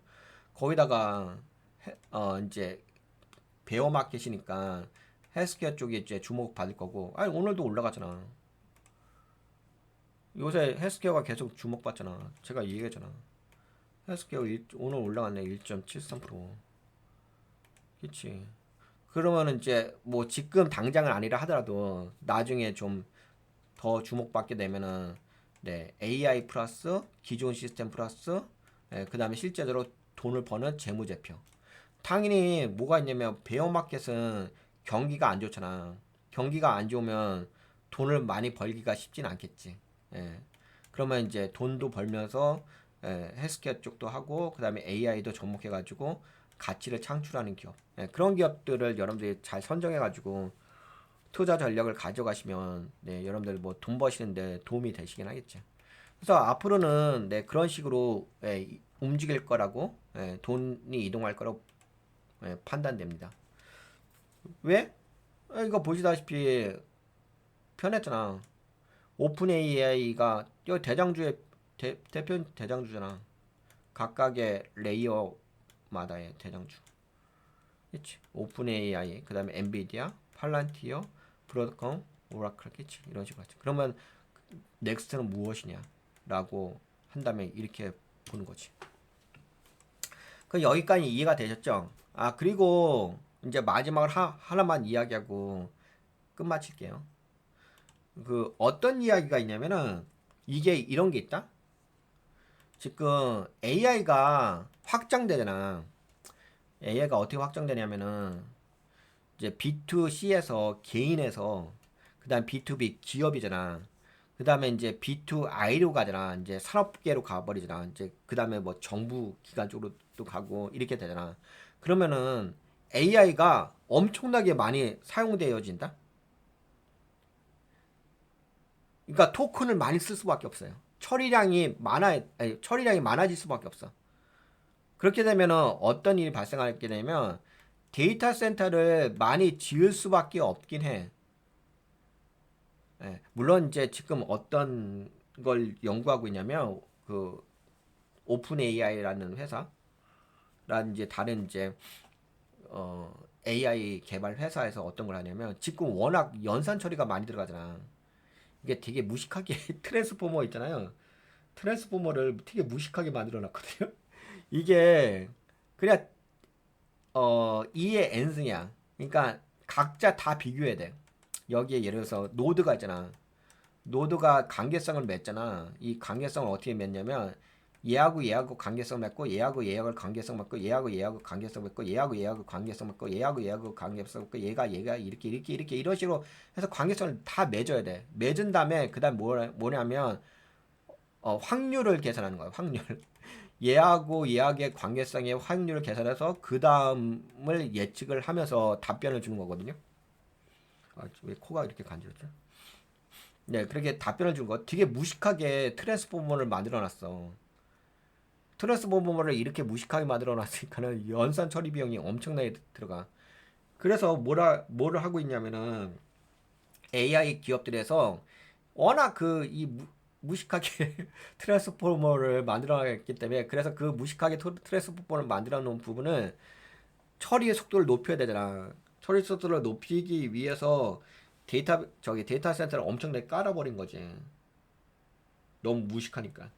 Speaker 1: 거기다가 이제 베어 마켓이니까 헬스케어 쪽에 이제 주목 받을 거고 아니 오늘도 올라가잖아. 요새 헬스케어가 계속 주목받잖아. 제가 얘기했잖아. 헬스케어 오늘 올라갔네 1.73%. 그치. 그러면은 이제 뭐 지금 당장은 아니라 하더라도 나중에 좀 더 주목받게 되면은 AI 플러스 기존 시스템 플러스 그 다음에 실제로 돈을 버는 재무제표. 당연히 뭐가 있냐면 베어마켓은 경기가 안 좋잖아. 경기가 안 좋으면 돈을 많이 벌기가 쉽진 않겠지. 예. 그러면 이제 돈도 벌면서 헬스케어 쪽도 하고 그다음에 AI도 접목해가지고 가치를 창출하는 기업. 그런 기업들을 여러분들이 잘 선정해가지고 투자 전략을 가져가시면 여러분들 뭐 돈 버시는데 도움이 되시긴 하겠죠. 그래서 앞으로는 그런 식으로 움직일 거라고 돈이 이동할 거라고 판단됩니다. 왜? 이거 보시다시피 편했잖아. 오픈 AI가 이 대장주의 대표 대장주잖아. 각각의 레이어마다의 대장주. 그치? 오픈 AI, 그 다음에 엔비디아, 팔란티어, 브로드컴, 오라클, 그치? 이런 식으로 하죠. 그러면 넥스트는 무엇이냐? 라고 한다면 이렇게 보는 거지. 그 여기까지 이해가 되셨죠? 그리고 이제 마지막으로 하나만 이야기하고 끝마칠게요. 그 어떤 이야기가 있냐면은 이게 이런 게 있다. 지금 AI가 확장되잖아. AI가 어떻게 확장되냐면은 이제 B2C에서 개인에서 그다음 B2B 기업이잖아. 그다음에 이제 B2I로 가잖아. 이제 산업계로 가버리잖아. 이제 그다음에 뭐 정부 기관 쪽으로 또 가고 이렇게 되잖아. 그러면은 AI가 엄청나게 많이 사용되어진다. 그러니까 토큰을 많이 쓸 수밖에 없어요. 처리량이 많아질 수밖에 없어. 그렇게 되면은 어떤 일이 발생하게 되면 데이터 센터를 많이 지을 수밖에 없긴 해. 물론 이제 지금 어떤 걸 연구하고 있냐면 그 오픈 AI라는 회사라는 이제 다른 이제 AI 개발 회사에서 어떤 걸 하냐면 지금 워낙 연산 처리가 많이 들어가잖아. 이게 되게 무식하게 트랜스포머 있잖아요. 트랜스포머를 되게 무식하게 만들어 놨거든요. 이게 그냥 2의 n승이야. 그러니까 각자 다 비교해야 돼. 여기에 예를 들어서 노드가 있잖아. 노드가 관계성을 맺잖아. 이 관계성을 어떻게 맺냐면 얘하고 관계성 맺고 얘하고 관계성 맺고 얘하고 관계성 맺고 얘하고 관계성 맺고 얘하고 관계성 맺고 얘가 이렇게 이런 식으로 해서 관계성을 다 맺어야 돼. 맺은 다음에 그다음 뭐냐면 확률을 계산하는 거야. 확률. 얘하고의 관계성의 확률을 계산해서 그 다음을 예측을 하면서 답변을 주는 거거든요. 왜 코가 이렇게 간지럽죠? 네, 그렇게 답변을 준 거. 되게 무식하게 트랜스포머를 만들어놨어. 트랜스포머를 이렇게 무식하게 만들어놨으니까는 연산 처리 비용이 엄청나게 들어가. 그래서 뭐를 하고 있냐면은 AI 기업들에서 워낙 이 무식하게 트랜스포머를 만들어놨기 때문에 그래서 그 무식하게 트랜스포머를 만들어 놓은 부분을 처리의 속도를 높여야 되잖아. 처리 속도를 높이기 위해서 데이터 센터를 엄청나게 깔아버린 거지. 너무 무식하니까.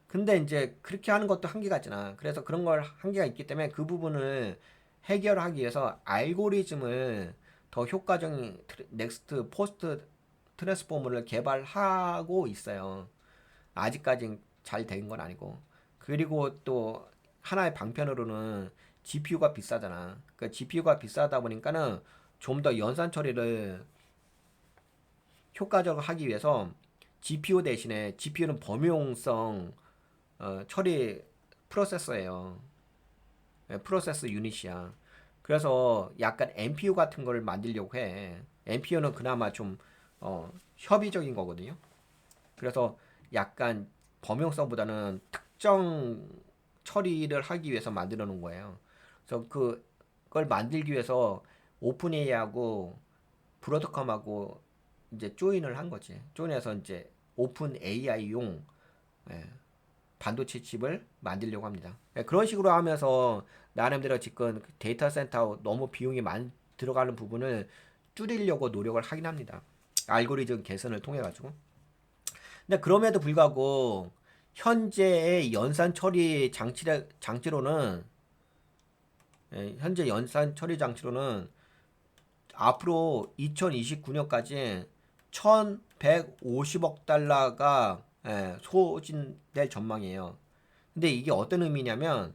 Speaker 1: 근데 이제 그렇게 하는 것도 한계가 있잖아. 그래서 그런 걸 한계가 있기 때문에 그 부분을 해결하기 위해서 알고리즘을 더 효과적인 넥스트 포스트 트랜스포머를 개발하고 있어요. 아직까지 잘 된 건 아니고. 그리고 또 하나의 방편으로는 GPU가 비싸잖아. 그 GPU가 비싸다 보니까는 좀 더 연산 처리를 효과적으로 하기 위해서 GPU 대신에 GPU는 범용성 처리 프로세서예요. 프로세스 유닛이야. 그래서 약간 NPU 같은 걸 만들려고 해. NPU는 그나마 좀 협의적인 거거든요. 그래서 약간 범용성보다는 특정 처리를 하기 위해서 만들어 놓은 거예요. 그래서 그걸 만들기 위해서 오픈 AI하고 브로드컴하고 이제 조인을 한 거지. 조인해서 이제 오픈 AI용 반도체 칩을 만들려고 합니다. 그런 식으로 하면서 나름대로 지금 데이터 센터 너무 비용이 많이 들어가는 부분을 줄이려고 노력을 하긴 합니다. 알고리즘 개선을 통해 가지고. 근데 그럼에도 불구하고 현재의 연산 처리 장치로는 현재 연산 처리 장치로는 앞으로 2029년까지 1150억 달러가 소진될 전망이에요. 근데 이게 어떤 의미냐면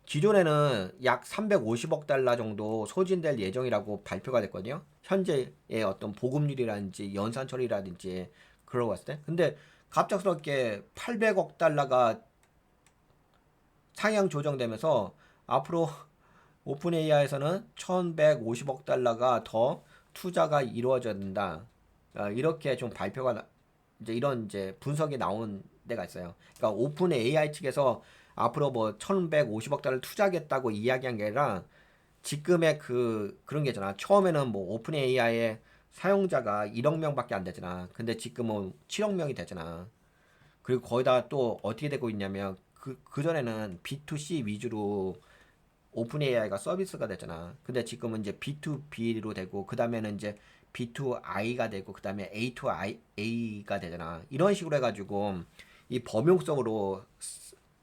Speaker 1: 기존에는 약 350억 달러 정도 소진될 예정이라고 발표가 됐거든요. 현재의 어떤 보급률이라든지 연산 처리라든지 그러고 봤을 때. 근데 갑작스럽게 800억 달러가 상향 조정되면서 앞으로 오픈 AI에서는 1150억 달러가 더 투자가 이루어져야 된다. 이렇게 좀 이제 이런 이제 분석이 나온 데가 있어요. 그러니까 오픈 AI 측에서 앞으로 뭐 1150억 달러를 투자하겠다고 이야기한 게 아니라 지금의 그런 게 있잖아. 처음에는 뭐 오픈 AI의 사용자가 1억 명밖에 안 되잖아. 근데 지금은 7억 명이 되잖아. 그리고 거기다 또 어떻게 되고 있냐면 그전에는 B2C 위주로 오픈 AI가 서비스가 되잖아. 근데 지금은 이제 B2B로 되고 그 다음에는 이제 B2I가 되고 그 다음에 A2A가 되잖아. 이런 식으로 해가지고 이 범용성으로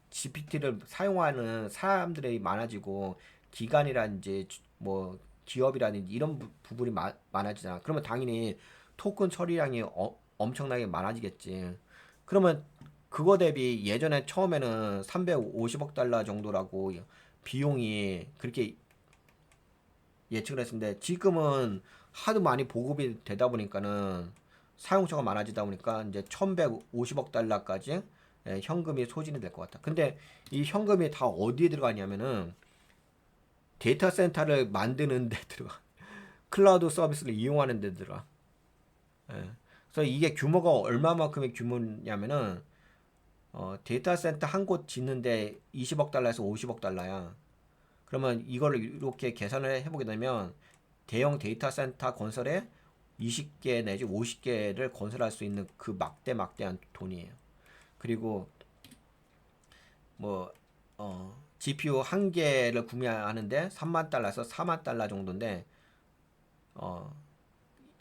Speaker 1: GPT를 사용하는 사람들이 많아지고 기관이라든지 뭐 기업이라든지 이런 부분이 많아지잖아. 그러면 당연히 토큰 처리량이 엄청나게 많아지겠지. 그러면 그거 대비 예전에 처음에는 350억 달러 정도라고 비용이 그렇게 예측을 했는데 지금은 하도 많이 보급이 되다 보니까는 사용자가 많아지다 보니까 이제 1150억 달러까지 현금이 소진이 될 것 같다. 근데 이 현금이 다 어디에 들어가냐면은 데이터 센터를 만드는 데 들어가. 클라우드 서비스를 이용하는 데 들어가. 예. 그래서 이게 규모가 얼마만큼의 규모냐면은 데이터 센터 한 곳 짓는데 20억 달러에서 50억 달러야. 그러면 이거를 이렇게 계산을 해보게 되면 대형 데이터 센터 건설에 20개 내지 50개를 건설할 수 있는 그 막대한 돈이에요. 그리고 뭐 GPU 한 개를 구매하는데 3만 달러에서 4만 달러 정도인데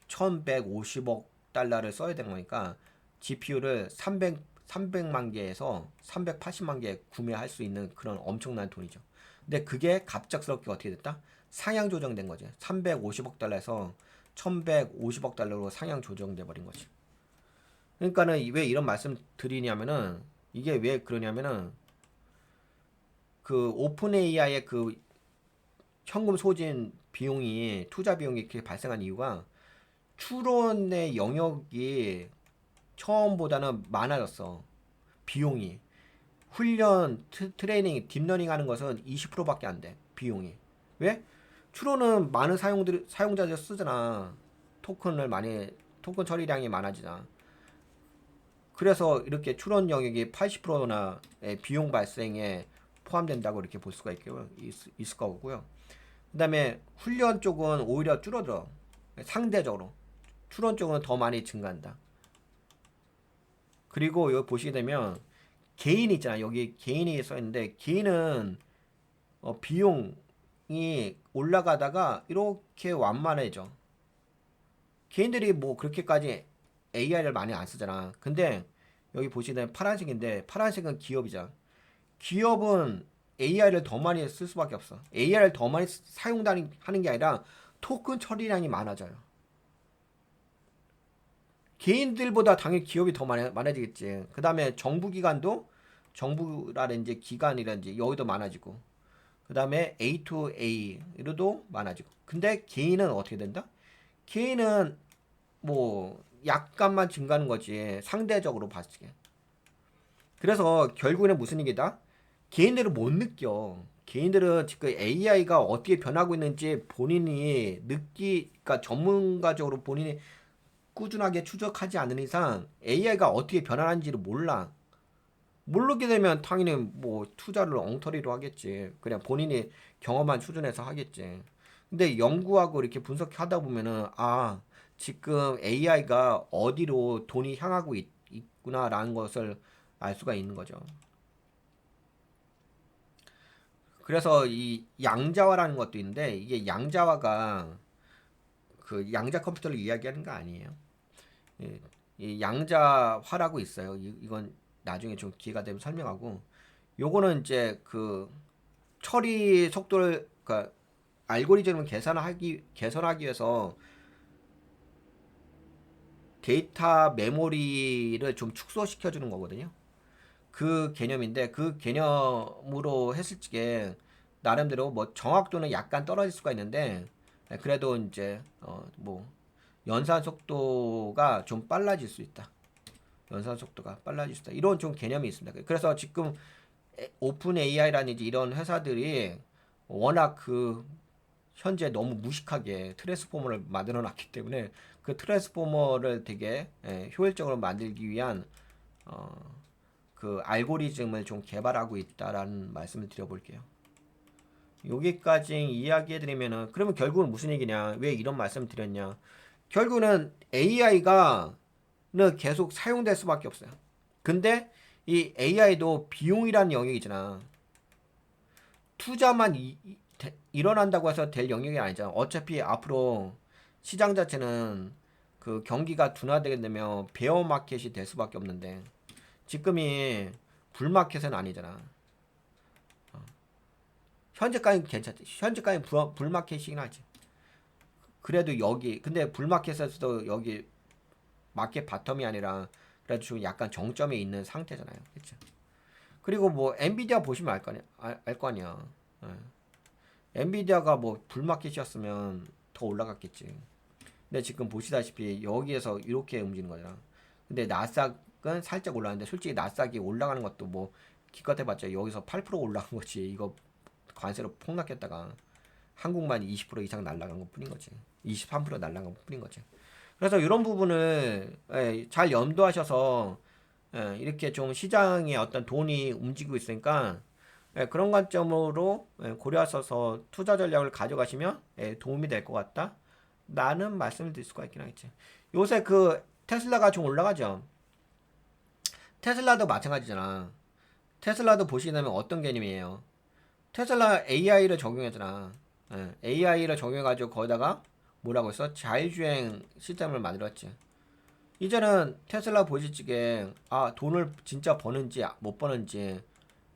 Speaker 1: 1150억 달러를 써야 되는 거니까 GPU를 300만 개에서 380만 개 구매할 수 있는 그런 엄청난 돈이죠. 근데 그게 갑작스럽게 어떻게 됐다? 상향 조정된 거지. 350억 달러에서 1150억 달러로 상향 조정돼 버린 거지. 그러니까는 왜 이런 말씀 드리냐면은 이게 왜 그러냐면은 그 오픈 AI의 그 현금 소진 비용이 투자 비용이 이렇게 발생한 이유가 추론의 영역이 처음보다는 많아졌어. 비용이. 훈련, 트레이닝, 딥러닝 하는 것은 20%밖에 안 돼. 비용이. 왜? 추론은 많은 사용자들 쓰잖아. 토큰을 많이, 토큰 처리량이 많아지잖아. 그래서 이렇게 추론 영역이 80%나 비용 발생에 포함된다고 이렇게 볼 수가 있을 거고요. 그 다음에 훈련 쪽은 오히려 줄어들어. 상대적으로. 추론 쪽은 더 많이 증가한다. 그리고 여기 보시게 되면 개인 있잖아. 여기 개인이 써 있는데 개인은 비용이 올라가다가 이렇게 완만해져. 개인들이 뭐 그렇게까지 AI를 많이 안 쓰잖아. 근데 여기 보시게 되면 파란색인데 파란색은 기업이잖아. 기업은 AI를 더 많이 쓸 수밖에 없어. AI를 더 많이 사용하는 게 아니라 토큰 처리량이 많아져요. 개인들보다 당연히 기업이 더 많아지겠지. 그 다음에 정부기관도 정부라든지 기관이라든지 여기도 많아지고 그 다음에 A to A로도 많아지고 근데 개인은 어떻게 된다? 개인은 뭐 약간만 증가하는 거지 상대적으로 봤을 때. 그래서 결국에는 무슨 얘기다? 개인들은 못 느껴. 개인들은 지금 AI가 어떻게 변하고 있는지 본인이 그러니까 전문가적으로 본인이 꾸준하게 추적하지 않는 이상 AI가 어떻게 변하는지를 몰라. 모르게 되면 당연히 뭐 투자를 엉터리로 하겠지. 그냥 본인이 경험한 수준에서 하겠지. 근데 연구하고 이렇게 분석하다 보면은 아, 지금 AI가 어디로 돈이 향하고 있구나라는 것을 알 수가 있는 거죠. 그래서 이 양자화라는 것도 있는데 이게 양자화가 그 양자 컴퓨터를 이야기하는 거 아니에요. 예, 이 양자화라고 있어요. 이건 나중에 좀 기회가 되면 설명하고 요거는 이제 그 처리 속도를 그러니까 알고리즘을 개선하기 위해서 데이터 메모리를 좀 축소시켜 주는 거거든요. 그 개념인데 그 개념으로 했을 적에 나름대로 뭐 정확도는 약간 떨어질 수가 있는데 그래도 이제 뭐 연산 속도가 좀 빨라질 수 있다. 연산 속도가 빨라질 수 있다. 이런 좀 개념이 있습니다. 그래서 지금 오픈 AI라든지 이런 회사들이 워낙 그 현재 너무 무식하게 트랜스포머를 만들어 놨기 때문에 그 트랜스포머를 되게 효율적으로 만들기 위한 그 알고리즘을 좀 개발하고 있다라는 말씀을 드려볼게요. 여기까지 이야기해드리면은 그러면 결국은 무슨 얘기냐? 왜 이런 말씀을 드렸냐? 결국은 AI가 계속 사용될 수밖에 없어요. 근데 이 AI도 비용이라는 영역이잖아. 투자만 일어난다고 해서 될 영역이 아니잖아. 어차피 앞으로 시장 자체는 그 경기가 둔화되게 되면 베어 마켓이 될 수밖에 없는데 지금이 불마켓은 아니잖아. 현재까지 괜찮지. 현재까지 불마켓이긴 하지. 그래도 여기 근데 불마켓에서도 여기 마켓 바텀이 아니라 그래도 좀 약간 정점에 있는 상태잖아요. 그렇죠? 그리고 뭐 엔비디아 보시면 알 거 아니야. 엔비디아가 뭐 불마켓이었으면 더 올라갔겠지. 근데 지금 보시다시피 여기에서 이렇게 움직이는 거잖아. 근데 나스닥은 살짝 올라가는데 솔직히 나스닥이 올라가는 것도 뭐 기껏 해봤자 여기서 8% 올라간 거지. 이거 관세로 폭락했다가 한국만 20% 이상 날라간 것 뿐인 거지. 23% 날라간 것 뿐인 거지. 그래서 이런 부분을 잘 염두하셔서 이렇게 좀 시장에 어떤 돈이 움직이고 있으니까 그런 관점으로 고려하셔서 투자 전략을 가져가시면 도움이 될 것 같다. 라는 말씀을 드릴 수가 있긴 하겠지. 요새 그 테슬라가 좀 올라가죠. 테슬라도 마찬가지잖아. 테슬라도 보시게 되면 어떤 개념이에요? 테슬라 AI를 적용했잖아. AI를 적용해가지고 거기다가 뭐라고 했어? 자율주행 시스템을 만들었지. 이제는 테슬라 보시기에 돈을 진짜 버는지 못 버는지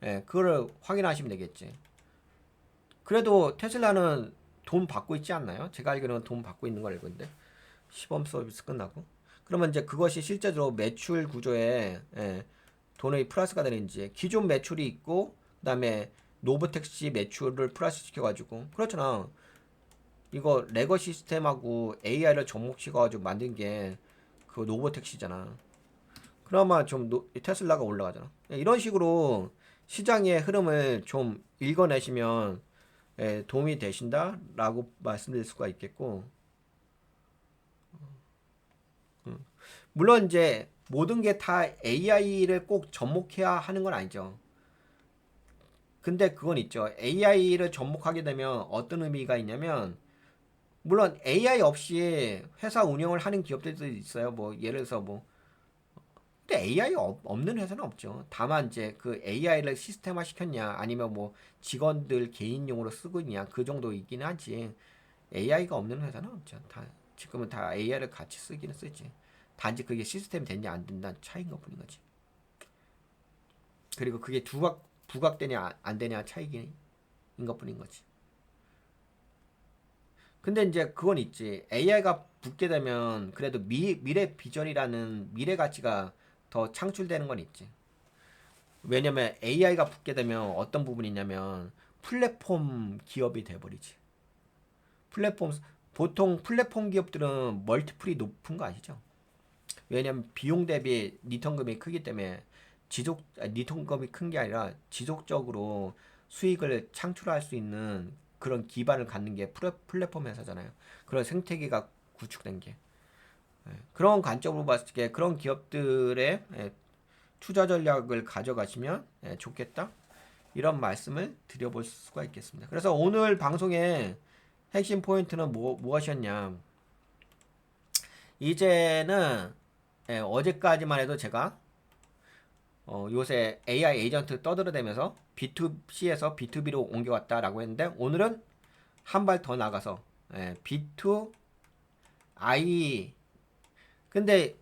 Speaker 1: 그거를 확인하시면 되겠지. 그래도 테슬라는 돈 받고 있지 않나요? 제가 알기로는 돈 받고 있는 걸 알고 있는데 시범 서비스 끝나고 그러면 이제 그것이 실제로 매출 구조에 돈의 플러스가 되는지 기존 매출이 있고 그다음에 노브택시 매출을 플러스 시켜가지고 그렇잖아. 이거 레거 시스템하고 AI를 접목시켜가지고 만든 게 그 노브택시잖아. 그나마 좀 테슬라가 올라가잖아. 이런 식으로 시장의 흐름을 좀 읽어내시면 도움이 되신다라고 말씀드릴 수가 있겠고, 물론 이제 모든 게 다 AI를 꼭 접목해야 하는 건 아니죠. 근데 그건 있죠. AI를 접목하게 되면 어떤 의미가 있냐면, 물론 AI 없이 회사 운영을 하는 기업들도 있어요. 뭐 예를 들어서 뭐 근데 AI 없는 회사는 없죠. 다만 이제 그 AI를 시스템화 시켰냐 아니면 뭐 직원들 개인용으로 쓰고 있냐 그 정도이긴 하지. AI가 없는 회사는 없죠. 다 지금은 다 AI를 같이 쓰기는 쓰지. 단지 그게 시스템이 됐냐 안 된다는 차이인 것 뿐인 거지. 그리고 그게 부각되냐 안 되냐 차이인 것 뿐인 거지. 근데 이제 그건 있지. AI가 붙게 되면 그래도 미래 비전이라는 미래 가치가 더 창출되는 건 있지. 왜냐면 AI가 붙게 되면 어떤 부분이 있냐면 플랫폼 기업이 돼버리지. 플랫폼 보통 플랫폼 기업들은 멀티플이 높은 거 아시죠? 왜냐면 비용 대비 리턴금이 크기 때문에 리턴금이 큰 게 아니라 지속적으로 수익을 창출할 수 있는 그런 기반을 갖는 게 플랫폼 회사잖아요. 그런 생태계가 구축된 게. 그런 관점으로 봤을 때 그런 기업들의 투자 전략을 가져가시면 좋겠다. 이런 말씀을 드려볼 수가 있겠습니다. 그래서 오늘 방송의 핵심 포인트는 무엇이었냐? 이제는 어제까지만 해도 제가 요새 AI 에이전트 떠들어대면서 B2C에서 B2B로 옮겨왔다라고 했는데 오늘은 한 발 더 나가서 B2I 근데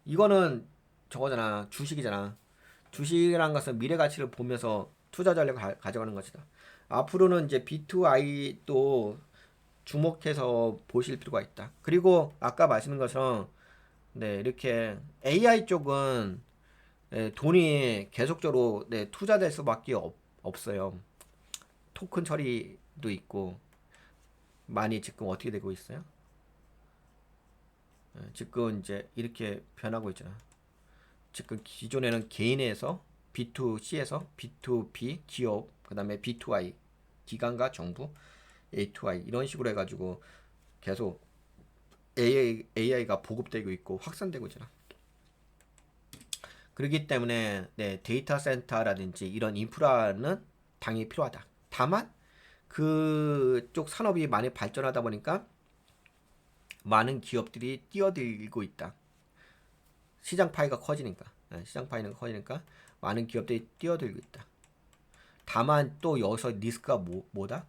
Speaker 1: 이거는 저거잖아 주식이잖아. 주식이라는 것은 미래 가치를 보면서 투자 전략을 가져가는 것이다. 앞으로는 이제 B2I도 주목해서 보실 필요가 있다. 그리고 아까 말씀드린 것처럼 이렇게 AI 쪽은 돈이 계속적으로 투자될 수밖에 없어요. 토큰 처리도 있고 많이 지금 어떻게 되고 있어요? 지금 이제 이렇게 변하고 있잖아. 지금 기존에는 개인에서 B2C에서 B2B 기업 그다음에 B2I 기관과 정부 A2I 이런 식으로 해가지고 계속 AI가 보급되고 있고 확산되고 있잖아. 그렇기 때문에 데이터 센터라든지 이런 인프라는 당연히 필요하다. 다만 그쪽 산업이 많이 발전하다 보니까 많은 기업들이 뛰어들고 있다. 시장 파이가 커지니까 시장 파이는 커지니까 많은 기업들이 뛰어들고 있다. 다만 또 여기서 리스크가 뭐다?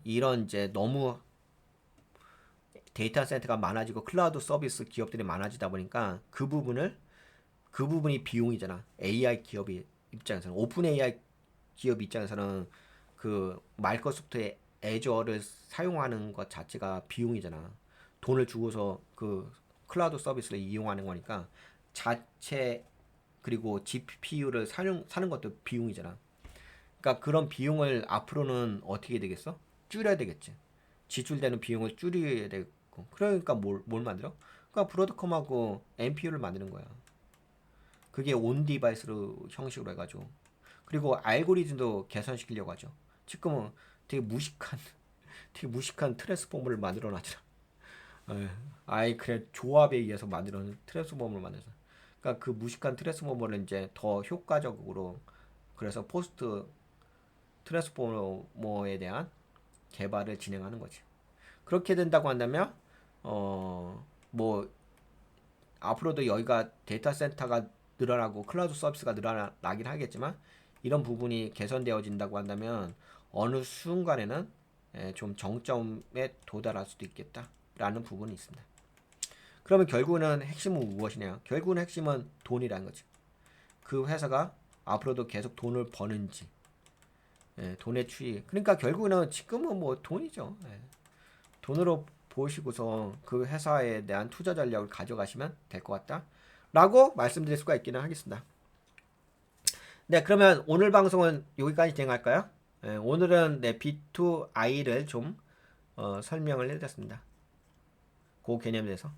Speaker 1: 이런 이제 너무 데이터 센터가 많아지고 클라우드 서비스 기업들이 많아지다 보니까 그 부분이 비용이잖아. AI 기업이 입장에서는 오픈 AI 기업 입장에서는 그 마이크로소프트의 애저를 사용하는 것 자체가 비용이잖아. 돈을 주고서 그 클라우드 서비스를 이용하는 거니까 자체 그리고 GPU를 사는 것도 비용이잖아. 그러니까 그런 비용을 앞으로는 어떻게 되겠어? 줄여야 되겠지. 지출되는 비용을 줄여야 되고. 그러니까 뭘 만들어? 그러니까 브로드컴하고 NPU를 만드는 거야. 그게 온 디바이스로 형식으로 해가지고. 그리고 알고리즘도 개선시키려고 하죠. 지금은 되게 무식한 되게 무식한 트랜스포머를 만들어 놨잖아. 아이 그래 조합에 의해서 만드는 트랜스포머를 만들어서. 그러니까 그 무식한 트랜스포머를 이제 더 효과적으로 그래서 포스트 트랜스포머에 대한 개발을 진행하는 거지. 그렇게 된다고 한다면 뭐 앞으로도 여기가 데이터 센터가 늘어나고 클라우드 서비스가 늘어나긴 하겠지만 이런 부분이 개선되어진다고 한다면 어느 순간에는 좀 정점에 도달할 수도 있겠다라는 부분이 있습니다. 그러면 결국은 핵심은 무엇이냐? 결국은 핵심은 돈이라는 거죠. 그 회사가 앞으로도 계속 돈을 버는지, 돈의 추이. 그러니까 결국은 지금은 뭐 돈이죠. 돈으로 보시고서 그 회사에 대한 투자 전략을 가져가시면 될 것 같다. 라고 말씀드릴 수가 있기는 하겠습니다. 네, 그러면 오늘 방송은 여기까지 진행할까요? 오늘은 B2I를 좀 설명을 해드렸습니다. 그 개념에 대해서.